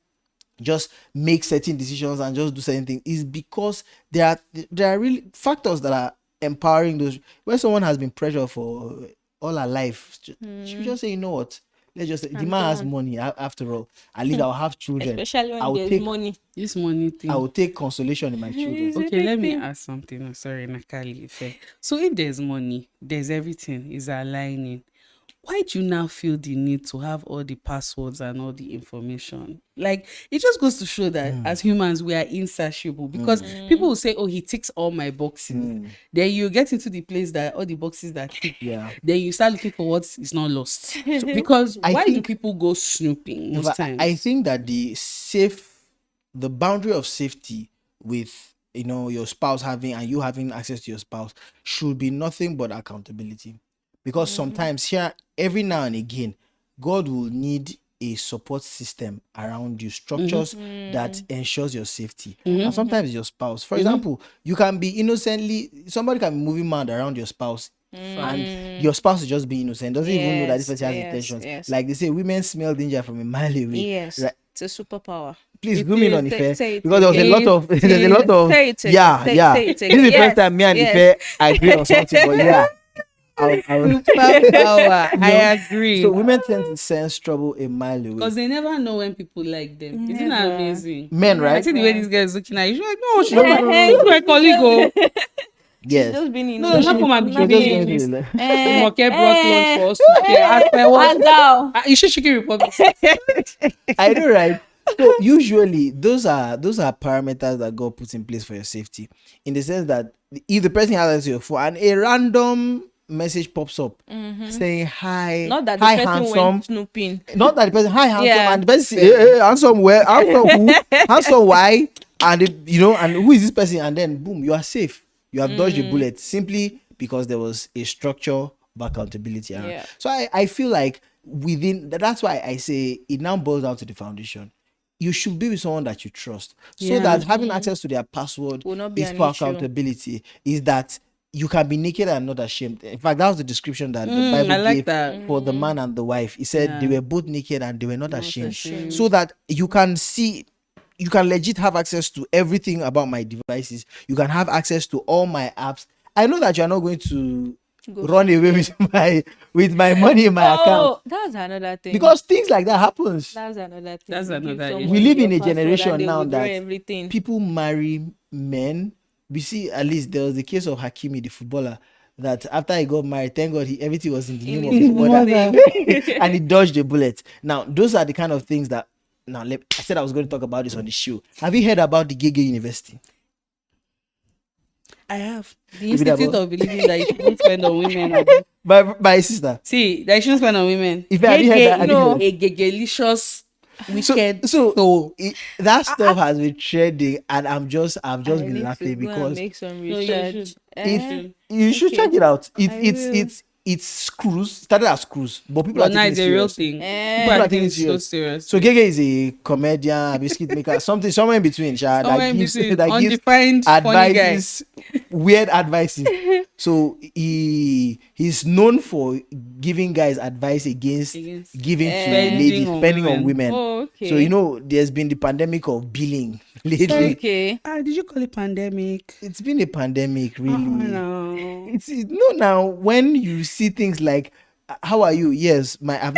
just make certain decisions and just do certain things, is because there are really factors that are empowering those. When someone has been pressured for all her life, she just say, you know what, let's just say, the man has money after all. At least I'll have children. Especially when there's money. This money thing. I will take consolation in my children. Okay, let me ask something. Sorry, Nakale. So if there's money, there's everything is aligning. why do you now feel the need to have all the passwords and all the information? Like, it just goes to show that as humans, we are insatiable, because people will say, oh, he ticks all my boxes. Then you get into the place that all the boxes that tick. Then you start looking for what is not lost. So, because why do people go snooping most times? I think that the boundary of safety with, your spouse having and you having access to your spouse should be nothing but accountability. Because sometimes here, every now and again, God will need a support system around you, structures that ensures your safety. And sometimes your spouse, for example, you can be somebody can be moving mad around your spouse, and your spouse is just being innocent, doesn't even know that this person has intentions. Yes. Like they say, women smell danger from a mile away. Yes, Right? it's a superpower. Please groom in on Ife, say it because there was a lot of there's a lot of Say it again. yeah. Say it This is the again. first time me and Yes. Ife agree on something, but yeah. Superpower. I agree. So women tend to sense trouble a mile away. Because they never know when people like them. Isn't that Never. amazing? Men, I right? see the way this guy is looking at you. She's like, no, she's my colleague. Oh. Yes. Just being No, not come and be She's giving just you going this. to Moke brought lunch for us today. As per what? You should Chicken Republic. I know, right? So usually those are parameters that God puts in place for your safety, in the sense that if the person has access to your phone and a random message pops up saying hi, Not that the hi person handsome, went snooping. not that the person hi handsome, Yeah. and the person say, hey, handsome where, handsome who, handsome why, and and who is this person, and then boom, you are safe. You have dodged a bullet simply because there was a structure of accountability around. Yeah. So I feel like that's why I say it now boils down to the foundation. You should be with someone that you trust, so that having access to their password Will not be is an for issue. accountability. Is that you can be naked and not ashamed. In fact, that was the description that the Bible I like gave that. for the man and the wife. He said they were both naked and they were not ashamed. ashamed. So that you can see, you can legit have access to everything about my devices. You can have access to all my apps. I know that you are not going to run away with my money in my account, Oh, that's another thing. because things like that happens. That's another thing. That's You give another someone issue. We live in your a password generation and they now withdraw that everything. people marry men. We see, at least there was the case of Hakimi, the footballer, that after he got married, thank God everything was in the name of his mother, and he dodged a bullet. Now, those are the kind of things that. Now, I said I was going to talk about this on the show. Have you heard about the Gege University? I have. The Give it a Institute ball. of Believing that you shouldn't spend on women. My sister. See, that you shouldn't spend on women. If have you heard that? Have you heard that? A gegelicious, wicked So soul. that stuff has been trending, and I've just I been need to laughing go and because make some No, you research. should. you should okay. check it out. will. It's screws, started as screws, but people But are now taking it's it a real serious. thing. Eh. People are People are taking it taking it so serious. serious. So Gege is a comedian, a biscuit maker, somewhere in between, Somewhere in between. that gives Undefined funny guy. advices, weird advices. So he's known for giving guys advice against giving to Spending ladies, on spending on women. women. Oh, okay. So there's been the pandemic of billing lately. Okay. Did you call it pandemic? It's been a pandemic, really. No. No, now when you see things like, how are you? Yes, I've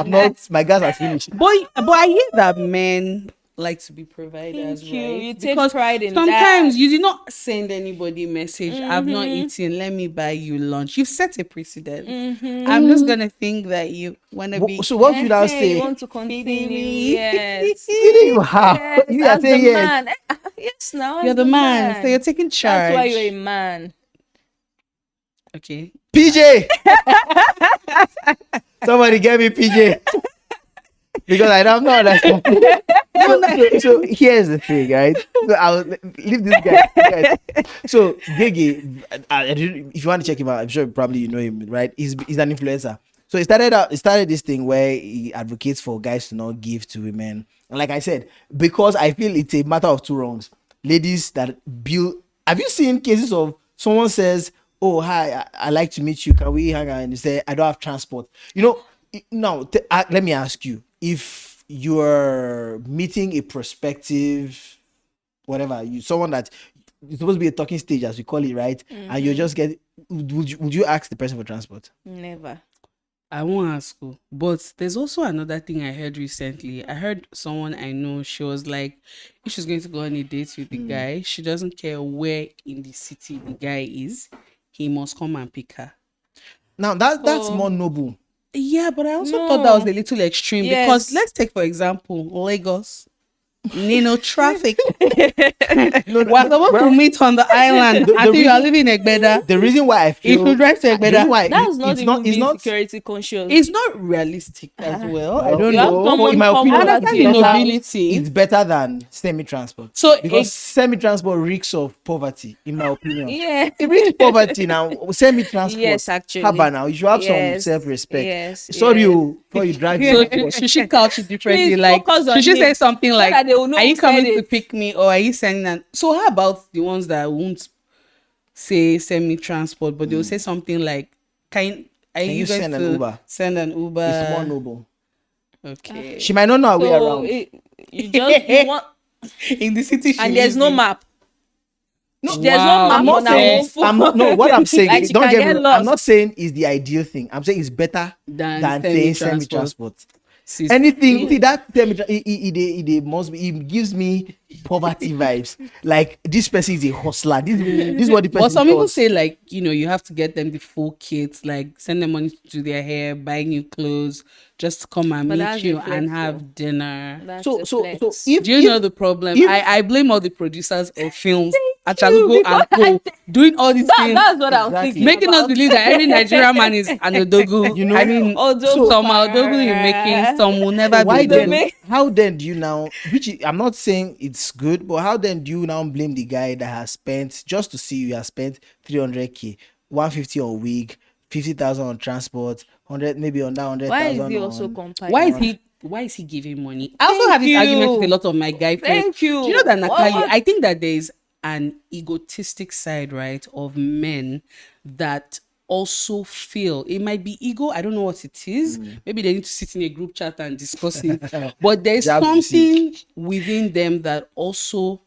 not, my gas has finished. But I hear that men like to be providers, Thank you. right? You take pride in sometimes that. you did not send anybody a message. I've not eaten. Let me buy you lunch. You've set a precedent. I'm just gonna think that you wanna be. So what should I Hey, say? you want to continue? me. Yes. Feeding you how? Yes, You are as the saying yes. man. Yes, now You're as the man, so you're taking charge. That's why you're a man. Okay. PJ. Somebody get me PJ. Because I don't know understand. So here's the thing, right? So I'll leave this guy. So Gege, if you want to check him out, I'm sure probably you know him, right? He's an influencer. So he started this thing where he advocates for guys to not give to women. And like I said, because I feel it's a matter of two wrongs. Ladies that build. Have you seen cases of someone says, "Oh, hi, I like to meet you. Can we hang out?" And you say, "I don't have transport." Now, let me ask you: if you're meeting a prospective, whatever, someone that it's supposed to be a talking stage, as we call it, right? And you just would you ask the person for transport? Never. I won't ask you. But there's also another thing I heard recently. I heard someone I know, she was like, if she's going to go on a date with the guy, she doesn't care where in the city the guy is. He must come and pick her. Now that's more noble. Yeah, but I also thought that was a little extreme because Yes. let's take for example Lagos. Nino traffic. No, We're supposed to meet on the island. The- I the think you are reason- living in Egbeda. the reason why I If feel you drive to the reason Egbeda, why That's not it's even not it's being not security conscious. it's not realistic as well. I well, don't You have know. someone in my come opinion, over I to understand your the house. nobility. it's better than semi-transport. So Because semi-transport reeks of poverty, in my opinion. Yeah. It reeks poverty now. Semi-transport. Yes, actually. Haba now. You should have some Yes. self-respect. Yes. Sorry, yes. before you drive so your she should couch it differently. Please Like focus on she should say him, something so like, that they will know "Are you who said coming to it." pick me, or are you sending?" An-" So how about the ones that won't say semi-transport, but they'll say something like, are Can you going send an to Uber? send an Uber?" It's more noble. Okay. She might not know her way So around. you want, In the city, she and there's lives no in. map. No, There's Wow. no I'm map not on our saying. own phone. I'm not. No, what I'm saying. Like she Don't can get me get wrong. lost. I'm not saying it's the ideal thing. I'm saying it's better Than than saying semi-transport. semi-transport. Sis- Anything, see that it must be. It gives me poverty vibes. Like this person is a hustler. This is what the person. But some people does. say like, you have to get them the full kit, like send them money to do their hair, buy new clothes, just to come and But meet that's you a flex, and though. have dinner. That's So a so flex. so if Do you know the problem? if- I blame all the producers of films at you, Chalugo and because Co doing all these things, That's what I was Exactly. thinking. making us about. believe that every Nigerian man is an Odogu. You know, I mean, Odogu some para. Odogu in making, some will never why be They then? Odogu. make- How then do you now? I'm not saying it's good, but how then do you now blame the guy that has spent just to see you has spent 300k, 150 on wig, 50,000 on transport, 100 maybe on that 100,000. Why is he also on- comparing? Why is he giving money? I also Thank have this argument you. with a lot of my guy friends. Thank you. Do you know that Nakale? What? I think that there is an egotistic side, right, of men that also feel it might be ego. I don't know what it is. Maybe they need to sit in a group chat and discuss it. But there's Jabs to something within them that also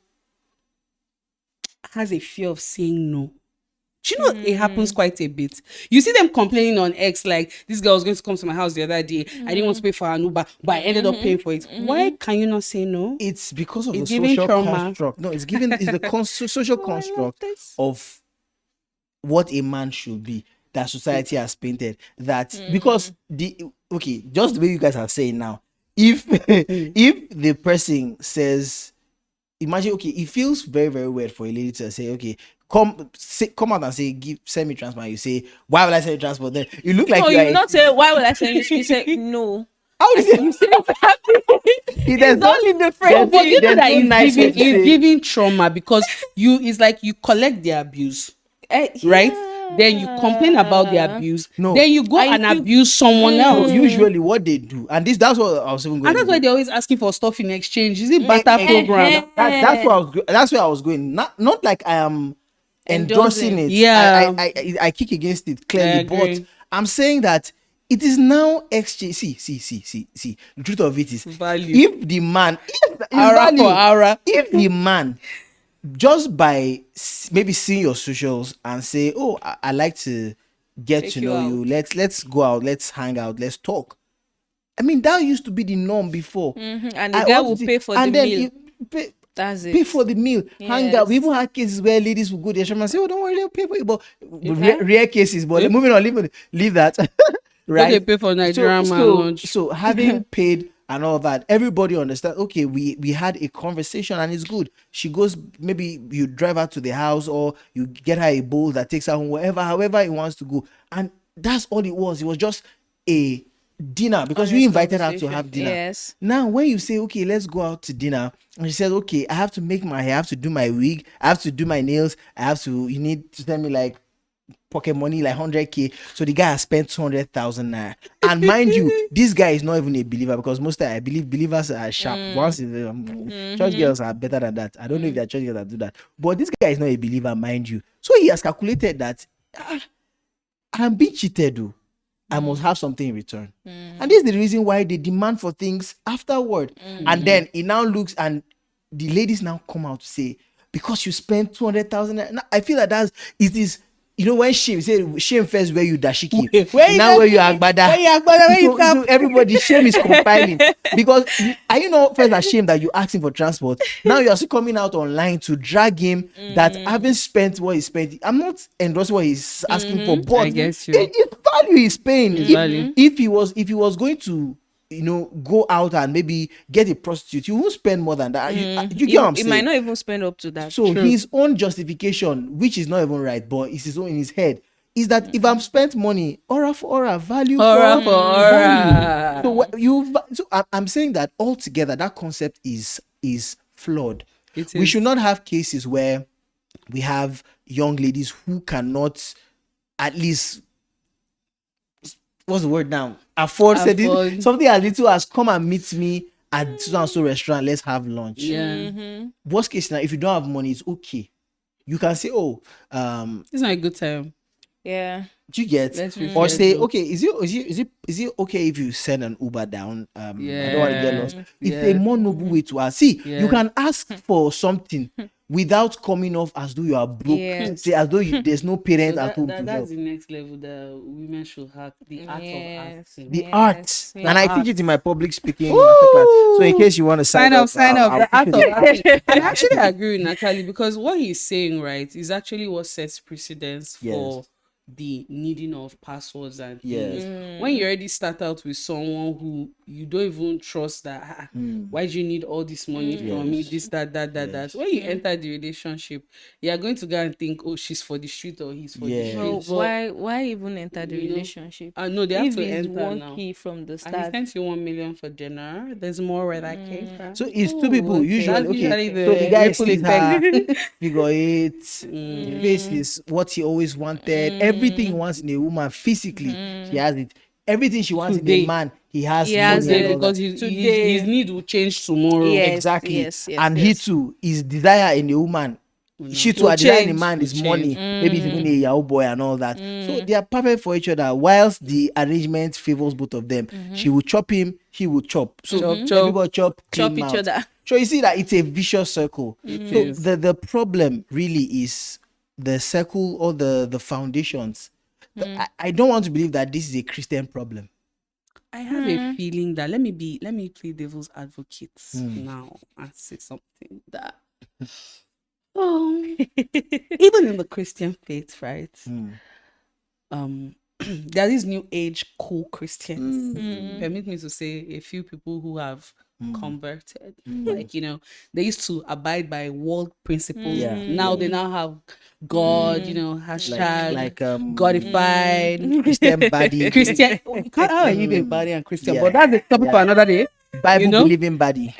has a fear of saying no. Do you know it happens quite a bit? You see them complaining on X, like this girl was going to come to my house the other day. I didn't want to pay for her Uber, but I ended up paying for it. Why can you not say no? It's because of It's the giving social trauma. construct. No, it's the social construct this. of what a man should be that society has painted. That because just the way you guys are saying now, if if the person says, imagine, it feels very very weird for a lady to say, come out and say send me transport. You say, why will I send you transport? Then you look like No, you you are will not say, why will I send you? You say, no. how is You it? say There's it's only the there's friend. But you know there's that no nice way to say- it's giving trauma because it's like you collect the abuse, right? Then you complain about the abuse. No. Then you go And and you- abuse someone No, else. usually what they do, and that's what I was even going. And that's why they're always asking for stuff in exchange. Is it barter Eh, program? that's where I was going. Not like I am endorsing it. Yeah. I kick against it I clearly, agree. but I'm saying that it is now exchange. See. The truth of it is, Value. if the man, if Aura for aura. if the man just by maybe seeing your socials and say, oh, I like to get Take to you know out. you. Let's go out. Let's hang out. Let's talk. I mean, that used to be the norm before. And the I guy want will to- pay for and the then meal. you That's it. pay for the meal, hang out. We Yes. even had cases where ladies would go there and say, "Oh, don't worry, they'll pay for you." But Okay. rare cases. But moving on, leave that. Right? they pay for Nigerian man lunch. So having paid and all that, everybody understand. Okay, we had a conversation and it's good. She goes, maybe you drive her to the house or you get her a bowl that takes her home, however he wants to go, and that's all it was. It was just a dinner because you Honest invited her to conversation. have dinner. Yes. Now, when you say, okay, let's go out to dinner, and she says, okay, I have to make my hair, I have to do my wig, I have to do my nails, you need to tell me like pocket money, like 100k. So the guy has spent 200,000 naira. And mind you, this guy is not even a believer because most I believe believers are sharp. Once church girls are better than that. I don't know if there are church girls that do that, but this guy is not a believer, mind you. So he has calculated that I'm being cheated, though. I must have something in return. And this is the reason why they demand for things afterward. And then it now looks, and the ladies now come out to say, because you spent 200,000. I feel that it is you know when shame first where you dashiki, Where you now where you agbada, where you agbada, where you so everybody shame is compiling because are you not first ashamed that you asking for transport? Now you are still coming out online to drag him that having spent what he spent. I'm not endorsing what he's asking for, but I get you. it's value he's paying. It's value. If he was going to go out and maybe get a prostitute, you won't spend more than that. You get what I'm He saying? might not even spend up to that. So True. his own justification, which is not even right, but it's his own in his head, is that if I'm spent money, aura for aura, value Aura for for value. aura. So I'm saying that altogether that concept is flawed. It We is. should not have cases where we have young ladies who cannot at least, what's the word now, afford something as little as come and meet me at so and so restaurant, let's have lunch. Yeah. Worst case now, if you don't have money, it's okay. You can say, oh, It's not a good time. Yeah. do you get? Let's Or say, reschedule. okay, is it okay if you send an Uber down? I don't want to get lost. It's a Yeah. more noble way to ask. See, you Yes. can ask for something without coming off as though you are broke. Yes. Say as though there's no parent So at home to that's help. the next level that women should have, the art of Yes. asking. The Yes, art, yes. and I teach it in my public speaking masterclass. So in case you want to Sign up. I'll The art put of it- asking. And I actually agree with Nakale because what he's saying, right, is actually what sets precedence for Yes. the needing of passwords and Yes. things. When you already start out with someone who you don't even trust, that why do you need all this money from me? Yes. This, that. When you enter the relationship, you are going to go and think, oh, she's for the street or he's for the Yes. street. So But why even enter the you know, relationship? no, they have If to it's enter one now. key from the And he start. sent you 1 million for dinner. There's more where that came from. So it's two people okay. usually. That's Okay, usually so the guy ripple sees her effect. figure eight. The face is what he always wanted. Everything he wants in a woman physically, she has it. Everything she wants in Today. a man, he has He has money and it. all Because that. his need will change tomorrow. Yes. Exactly. Yes. And he too, his desire in a woman. She too, Will her desire in a change. man is Will money. Maybe it's even a Yahoo boy and all that. So they are perfect for each other. Whilst the arrangement favors both of them, she will chop him, he will chop. So Chop, chop. everybody chop, clean Chop each mouth. other. So you see that it's a vicious circle. So is. the problem really is the circle or the foundations. I don't want to believe that this is a Christian problem. I have a feeling that let me play devil's advocate now and say something that even in the Christian faith, right? There are these new age cool Christians. Permit me to say a few people who have converted. Like, they used to abide by world principles. Yeah. Now they now have God, hashtag Like Godified. Christian body, Christian. How are you a body and Christian? Yeah. But that's the topic for another day. Bible you know? believing body.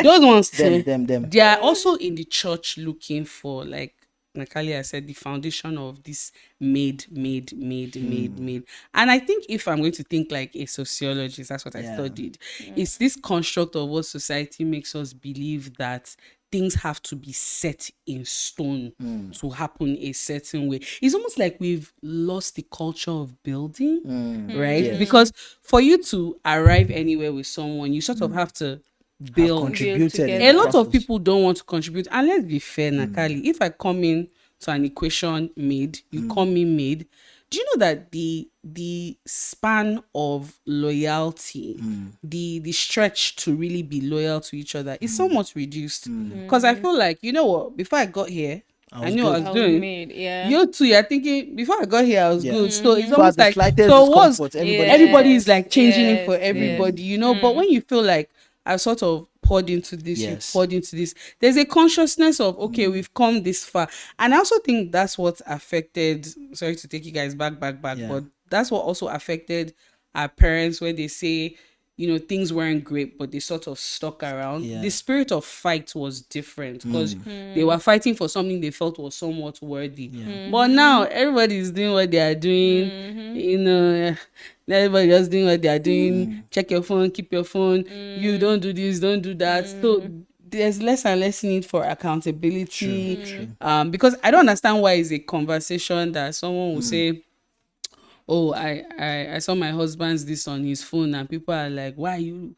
Those ones too. Them. They are also in the church looking for, like Nakale, I said, the foundation of this made. And I think if I'm going to think like a sociologist, that's what I studied. It's this construct of what society makes us believe that things have to be set in stone to happen a certain way. It's almost like we've lost the culture of building, right? Yes. Because for you to arrive anywhere with someone, you sort of have to build. Contributed in together. A the lot of process. people don't want to contribute. And let's be fair, Nakali. If I come in to an equation made, you come in made. Do you know that the span of loyalty, the stretch to really be loyal to each other is somewhat reduced? Because I feel like, you know what, before I got here, I knew what I was doing. Yeah. You too, you're thinking before I got here, I was Yeah. good. So it's So at almost the like, slightest so what's discomfort, everybody is like changing it yes, for yes. everybody, But when you feel like I've sort of poured into this, you Yes. poured into this, there's a consciousness of, okay, we've come this far. And I also think that's what affected, sorry to take you guys back, Yeah. but that's what also affected our parents when they say, things weren't great, but they sort of stuck around. Yeah. The spirit of fight was different because they were fighting for something they felt was somewhat worthy. But now everybody's doing what they are doing, everybody just doing what they are doing. Check your phone, keep your phone. You don't do this, don't do that. So there's less and less need for accountability. Because I don't understand why it's a conversation that someone will say, oh, I saw my husband's this on his phone, and people are like, why are you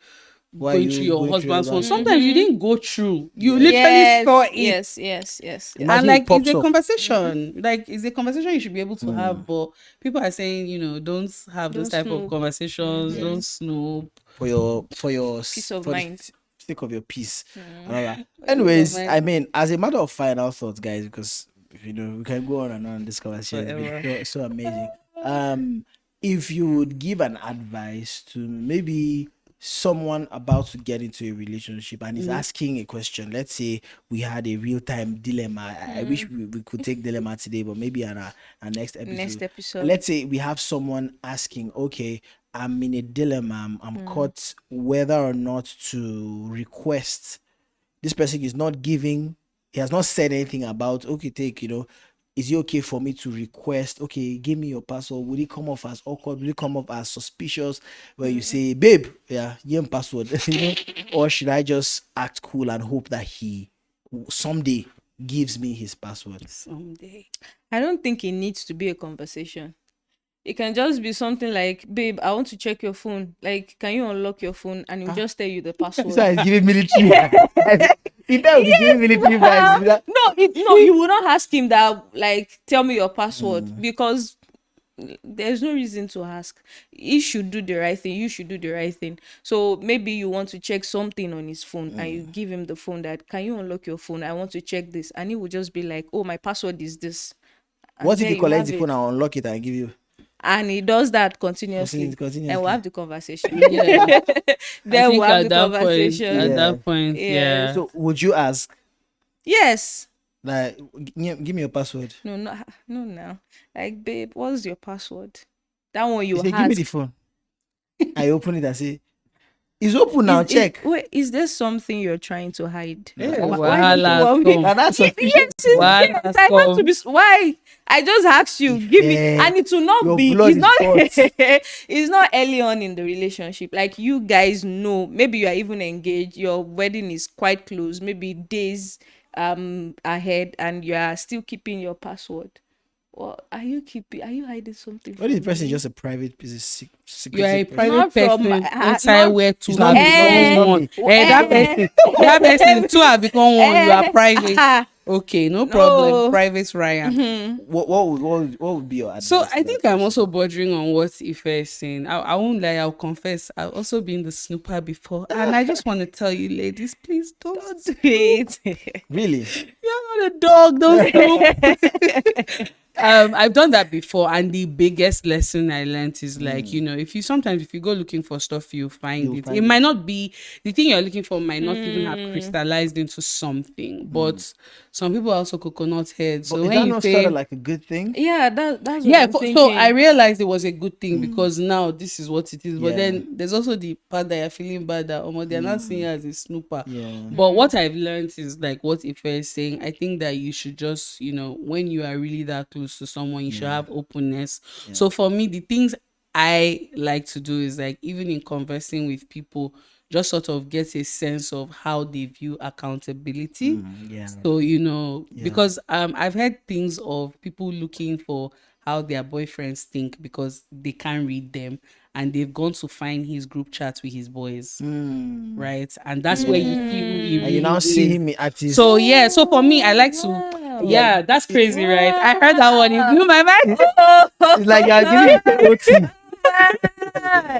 Why going you through your going through husband's phone. your Sometimes you didn't go through. You literally Yes, saw it. yes. Imagine And it like pops it's a up. conversation. Like it's a conversation you should be able to have. But people are saying, don't have those Don't type of snoop. conversations. Don't snoop. For your Peace of for the mind. sake of your peace. And all that. Peace of Anyways, I mind. mean, as a matter of final thoughts, guys, because we can go on and on. This conversation has Forever. been so amazing. If you would give an advice to maybe someone about to get into a relationship and is asking a question, let's say we had a real time dilemma. I wish we could take dilemma today, but maybe on our next episode. Next episode. Let's say we have someone asking, okay, I'm in a dilemma. I'm caught whether or not to request. This person is not giving. He has not said anything about, okay, is it okay for me to request, okay, give me your password? Would it come off as awkward? Will it come off as suspicious? Where you say, babe, yeah, give me password, or should I just act cool and hope that he someday gives me his password? Someday. I don't think it needs to be a conversation. It can just be something like, babe, I want to check your phone. Like, can you unlock your phone? And he'll just tell you the password. So he's giving military. He will be giving military vibes. No, you will not ask him that, like, tell me your password, because there's no reason to ask. He should do the right thing. You should do the right thing. So maybe you want to check something on his phone and you give him the phone that, can you unlock your phone? I want to check this. And he will just be like, oh, my password is this. And What if there he you collects have the it. phone and unlock it and give you? And he does that continuously. Continuously. And we'll have the conversation. Yeah. Then we'll have the at that conversation. that point, yeah. So would you ask, Yes. like, give me your password? No, now. Like, babe, what's your password? That one you He say, give me the ask. phone. I open it and say, it's open now, check. Wait, is there something you're trying to hide? Yeah, Why do you wahala want me? come. And that's suspicious. Wahala Yes, I want to be. Why? I just asked you, give me, and it will not Your be. blood It's is not. hot. It's not early on in the relationship. Like, you guys know, maybe you are even engaged. Your wedding is quite close. Maybe days ahead, and you are still keeping your password. What are you keeping? Are you hiding something? What if the from person me? is just a private piece of secret? You are a private Not from person my- inside not- where two It's have not me, it's become not one. me. That person, two have become one. You are private. Okay, no problem. Private Ryan. What would be your advice? So to I that think I'm person? also bordering on what Ife is saying. I won't lie, I'll confess. I've also been the snooper before. And I just want to tell you, ladies, please don't. do it. Really? You're not a dog, don't snoop. I've done that before, and the biggest lesson I learned is like, if you go looking for stuff, you find You'll it. find It it. might not be the thing you're looking for, might not even have crystallized into something. But some people are also coconut heads. But So is when that you not say, sort of like a good thing? Yeah, that's what yeah, I'm so thinking. I realized it was a good thing because now this is what it is. But Yeah. then there's also the part that you're feeling bad that they're not seeing you as a snooper. Yeah. But what I've learned is like what Ife is saying. I think that you should just, when you are really that close to someone, you should have openness. So for me, the things I like to do is like, even in conversing with people, just sort of get a sense of how they view accountability. Yeah. So, because I've heard things of people looking for how their boyfriends think because they can't read them, and they've gone to find his group chat with his boys. Right. And that's where you see who he And really you now see is. him at his. So yeah, so for me, I like to Wow. that's crazy, right? I heard that one. It blew my mind. It's like you're giving OT.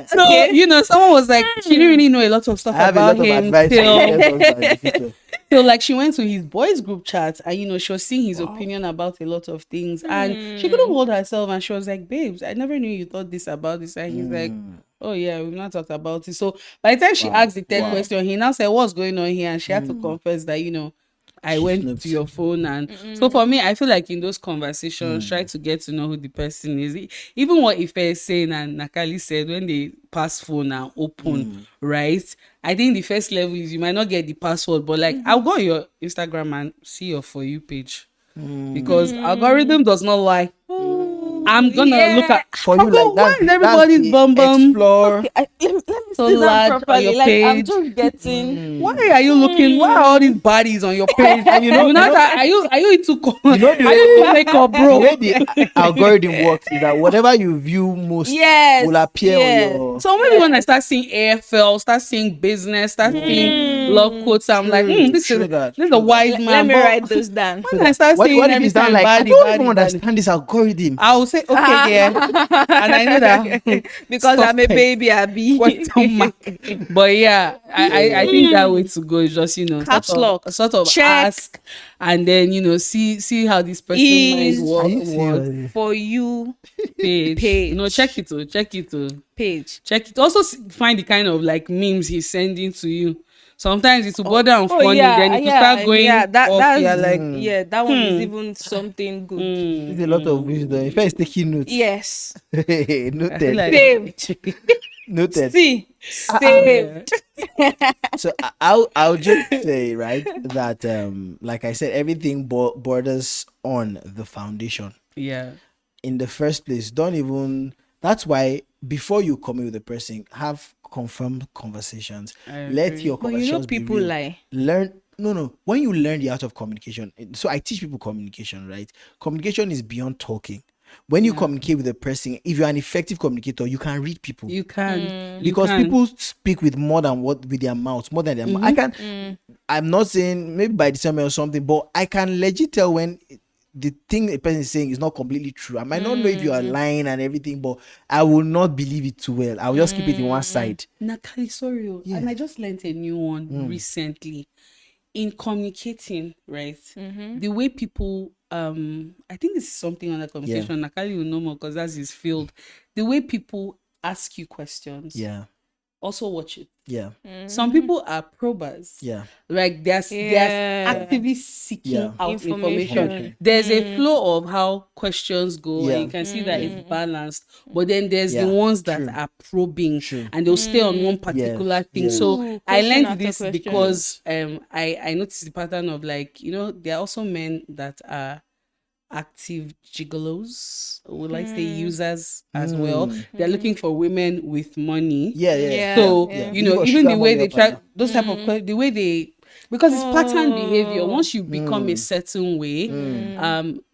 So, someone was like, she didn't really know a lot of stuff I have a about lot of him advice. till so like she went to his boys group chat and she was seeing his opinion about a lot of things and she couldn't hold herself and she was like, babes, I never knew you thought this about this. And he's like, oh yeah, we've not talked about it. So by the time she asked the third question, he now said, what's going on here? And she had to confess that I went snooped. to your phone. And so for me, I feel like in those conversations, try to get to know who the person is. Even what Ife is saying and Nakale said, when they pass phone and open, right? I think the first level is you might not get the password, but like I'll go on your Instagram and see your For You page. Because algorithm does not lie. I'm gonna look at For you, But like why is everybody's the bum bum explore. Let me so see that large on properly. your Like I'm page? just getting. Why are you looking? Why are all these bodies on your page? And Are you into you know the are way you into makeup, the bro? way the algorithm works is that whatever you view most Yes. will appear on Yes. your. So maybe when I start seeing AFL, start seeing business, start seeing love quotes, I'm like, this True is that, this is true a that. wise Let man. me But write those down. when I start seeing What if every it's not time like I body, don't body, even body, understand this algorithm? I will say, okay, yeah. And I know that Because I'm a suspect, baby, Abby. question mark. But yeah, I think that way to go is just, Caps lock. sort of Check. ask, and then see how this person mind Is Are you works. serious? for you Page. No, page. check it. Check it. Page. Check it. Also find the kind of like memes he's sending to you. Sometimes it will go down Oh funny, then yeah, it will start going yeah. off. You're like, Yeah, that one is even something good. There's a lot of wisdom. In fact, it's taking notes. Yes. I feel Noted. like Saved. Noted. See, saved. So I'll just say, right, that like I said, everything borders on the foundation. yeah. In the first place, don't even. That's why before you commit with a person, have confirmed conversations. I Let agree. your But conversations be people real. lie. Learn. No. When you learn the art of communication, so I teach people communication, right? Communication is beyond talking. When you communicate with a person, if you're an effective communicator, you can read people. You can. Because people speak with more than what with their mouth, more than their mouth. I can. I'm not saying maybe by discernment or something, but I can legit tell when the thing a person is saying is not completely true. I might not know if you are lying and everything, but I will not believe it too well. I'll just keep it in one side. Nakale, sorry. And I just learned a new one recently. In communicating, right? The way people I think this is something under communication. Nakale will know more because that's his field. The way people ask you questions. Yeah. Also watch it. Yeah. Some people are probers. Yeah. Like they're actively seeking out information. There's a flow of how questions go, and you can see that it's balanced. But then there's the ones that are probing, and they'll stay on one particular thing. Yes. So I Question learned after this question. because I noticed the pattern of like, there are also men that are active gigolos, would like say users as well. They're looking for women with money. Yeah. So Yeah. even the way they try those type of the way they, because it's pattern behavior. Once you become a certain way,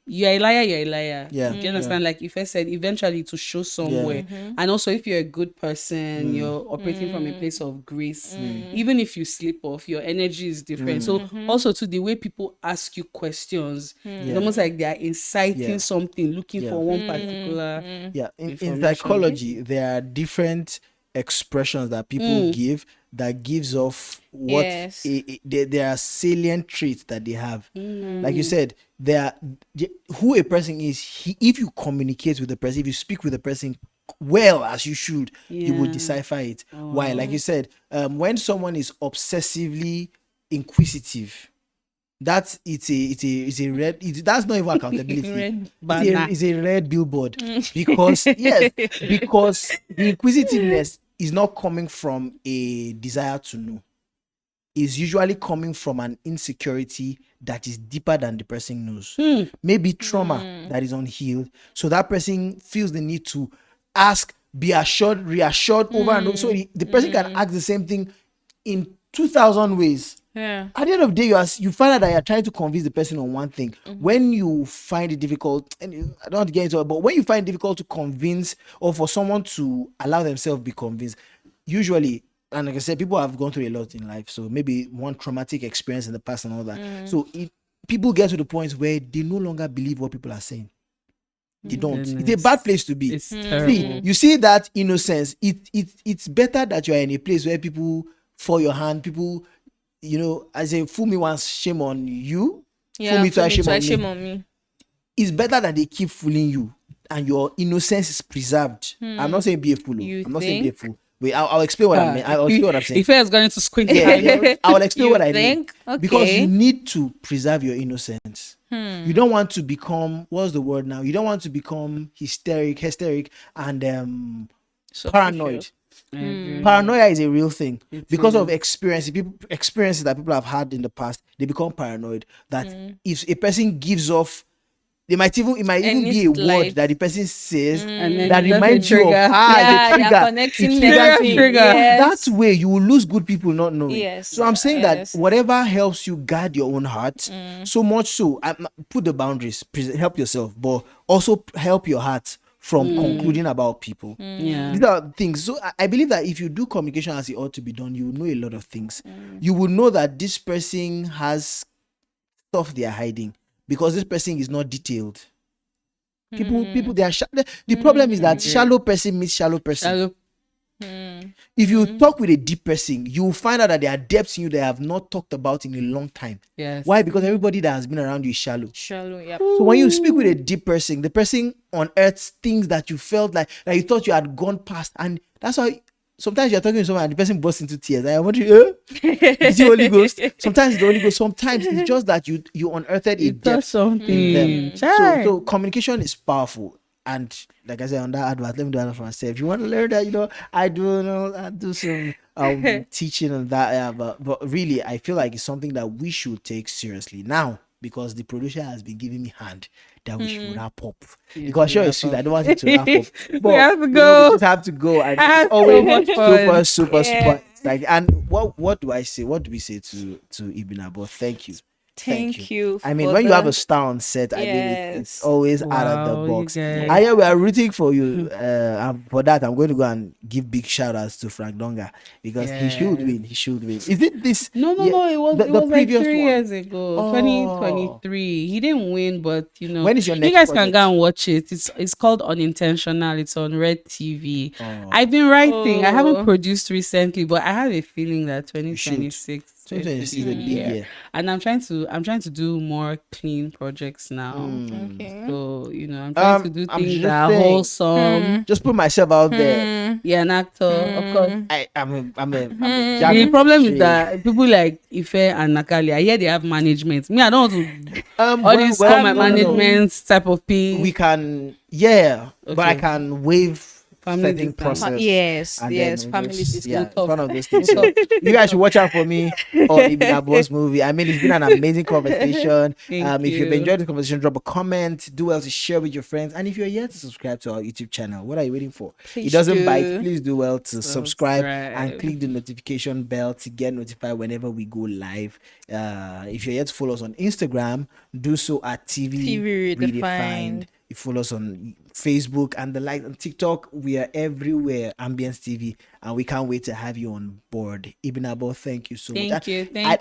you're a liar. Yeah. Do you understand? Like if I said, eventually to show somewhere. And also if you're a good person, you're operating from a place of grace. Even if you slip off, your energy is different. So also to the way people ask you questions, it's almost like they're inciting something, looking for one particular. Yeah. In psychology, there are different expressions that people give that gives off what there are salient traits that they have. Like you said, who a person is. If you communicate with the person, if you speak with the person well as you should, you will decipher it. Why? Like you said, when someone is obsessively inquisitive, that's a red. That's not even accountability. It's a red billboard because because the inquisitiveness is not coming from a desire to know. It's usually coming from an insecurity that is deeper than the person knows. Maybe trauma that is unhealed. So that person feels the need to ask, be assured, reassured over and over. So the person can ask the same thing in 2,000 ways. Yeah. At the end of the day, you find out that you're trying to convince the person on one thing. When you find it difficult, and I don't want to get into it, but when you find it difficult to convince or for someone to allow themselves to be convinced, usually, and like I said, people have gone through a lot in life. So maybe one traumatic experience in the past and all that. So people get to the point where they no longer believe what people are saying. They don't. It's a bad place to be. It's terrible. You see that innocence. It's better that you are in a place where people fall your hand, people, I say, fool me once, shame on you. Yeah, fool me twice, shame on me. It's better that they keep fooling you and your innocence is preserved. I'm not saying be a fool. I'm not saying be a fool. Wait, I'll explain what I mean. I'll explain what I'm saying. If I was going to squint, I will explain what I mean. Okay. Because you need to preserve your innocence. You don't want to become, what's the word now? You don't want to become hysteric, and paranoid. Paranoia is a real thing. Because of experiences that people have had in the past, they become paranoid. That if a person gives off They might even it might even Any be a word slight- that the person says And then that it doesn't reminds you of trigger. the Yeah, trigger. you're connecting It triggers everything. you. Trigger. Yes. That way you will lose good people not knowing. Yes, So I'm saying yes. that whatever helps you guard your own heart, so much so, put the boundaries, help yourself, but also help your heart from concluding about people. Yeah. These are things. So I believe that if you do communication as it ought to be done, you will know a lot of things. You will know that this person has stuff they are hiding because this person is not detailed. People, they are. The problem is that shallow person meets shallow person. Shallow. If you talk with a deep person, you will find out that there are depths in you that have not talked about in a long time. Yes. Why? Because everybody that has been around you is shallow. Shallow, yeah. So when you speak with a deep person, the person unearths things that you felt like that you thought you had gone past, and that's how. Sometimes you're talking to someone and the person bursts into tears. I want you, is the Holy Ghost? Sometimes it's the Holy Ghost. Sometimes it's just that you unearthed a You touch depth something. in them. Chai. So communication is powerful. And like I said on that advert, let me do that for myself. If you want to learn that, I do some teaching on that. Yeah, but really, I feel like it's something that we should take seriously now because the producer has been giving me hand that we should wrap up. Because sure, it's sweet. I don't want it to wrap up. But We have to we go. just have to go. And I had it's always so much fun. super Yeah. like. And what do I say? What do we say to Ibn Abo? Thank you. Thank you. I mean, for when you have the- a star on set, I mean, it's Yes. always out of Wow, the you box. guys. And yeah, we are rooting for you. For that, I'm going to go and give big shout outs to Frank Donga because he should Yes. win. He should win. Is it this? No, yeah, no. It was the it was like 3 one? years ago, Oh. 2023. He didn't win, but When is your next you guys can project? go and watch it. It's called Unintentional. It's on Red TV. Oh. I've been writing. I Oh. haven't produced recently, but I have a feeling that should. 2026 2026 is a big year. year. And I'm trying to do more clean projects now. Okay. So I'm trying to do I'm things just that are saying. wholesome. Just put myself out there. Yeah, an actor, of course. I'm a The jack problem shade. is that people like Ife and Nakale, I hear they have management. Me, I don't want to all well, this well, call my no, no, no. management type of thing. We can, but I Okay. can waive Family setting distance. process. Yes, and yes, then family just- system. yeah, it's one of those things. So you guys should watch out for me on Ibn Abo's movie. I mean, it's been an amazing conversation. Thank If you've you. enjoyed the conversation, drop a comment. Do well to share with your friends. And if you're yet to subscribe to our YouTube channel, what are you waiting for? Please It doesn't do. bite. Please do well to subscribe and Subscribe. click the notification bell to get notified whenever we go live. If you're yet to follow us on Instagram, do so at TV Redefined. You follow us on Facebook and the like on TikTok. We are everywhere, Ambience TV, and we can't wait to have you on board. Ibn Abo, thank you so much. Thank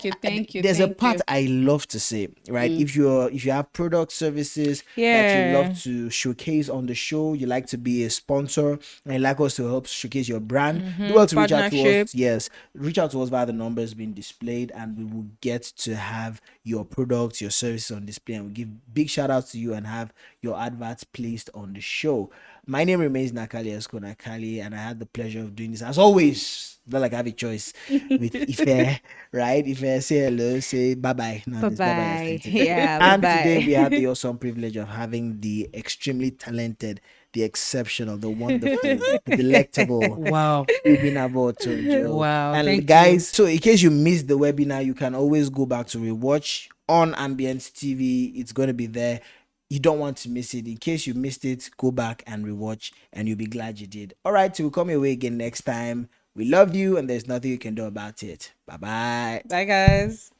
you, thank you. There's a thank part you. I love to say, right? If you have product services that you Yeah. love to showcase on the show, you like to be a sponsor, and you like us to help showcase your brand, do well to reach out to Partnership. us. Yes, reach out to us via the numbers being displayed, and we will get to have your products, your services on display, and we'll give big shout outs to you and have your adverts placed on the show. My name remains Nakale Esko Nakale, and I had the pleasure of doing this as always. Not like I have a choice with Ife, right? Ife, say hello, say bye bye. No, it's Bye-bye. bye-bye. Yeah, And bye-bye. today we have the awesome privilege of having the extremely talented, the exceptional, the wonderful, the delectable Wow. Ibn Abo Tunjo. Wow, And thank guys, so in case you missed the webinar, you can always go back to rewatch on Ambience TV. It's going to be there. You don't want to miss it. In case you missed it, go back and rewatch, and you'll be glad you did. All right, till we come your way again next time. We love you, and there's nothing you can do about it. Bye bye. Bye, guys.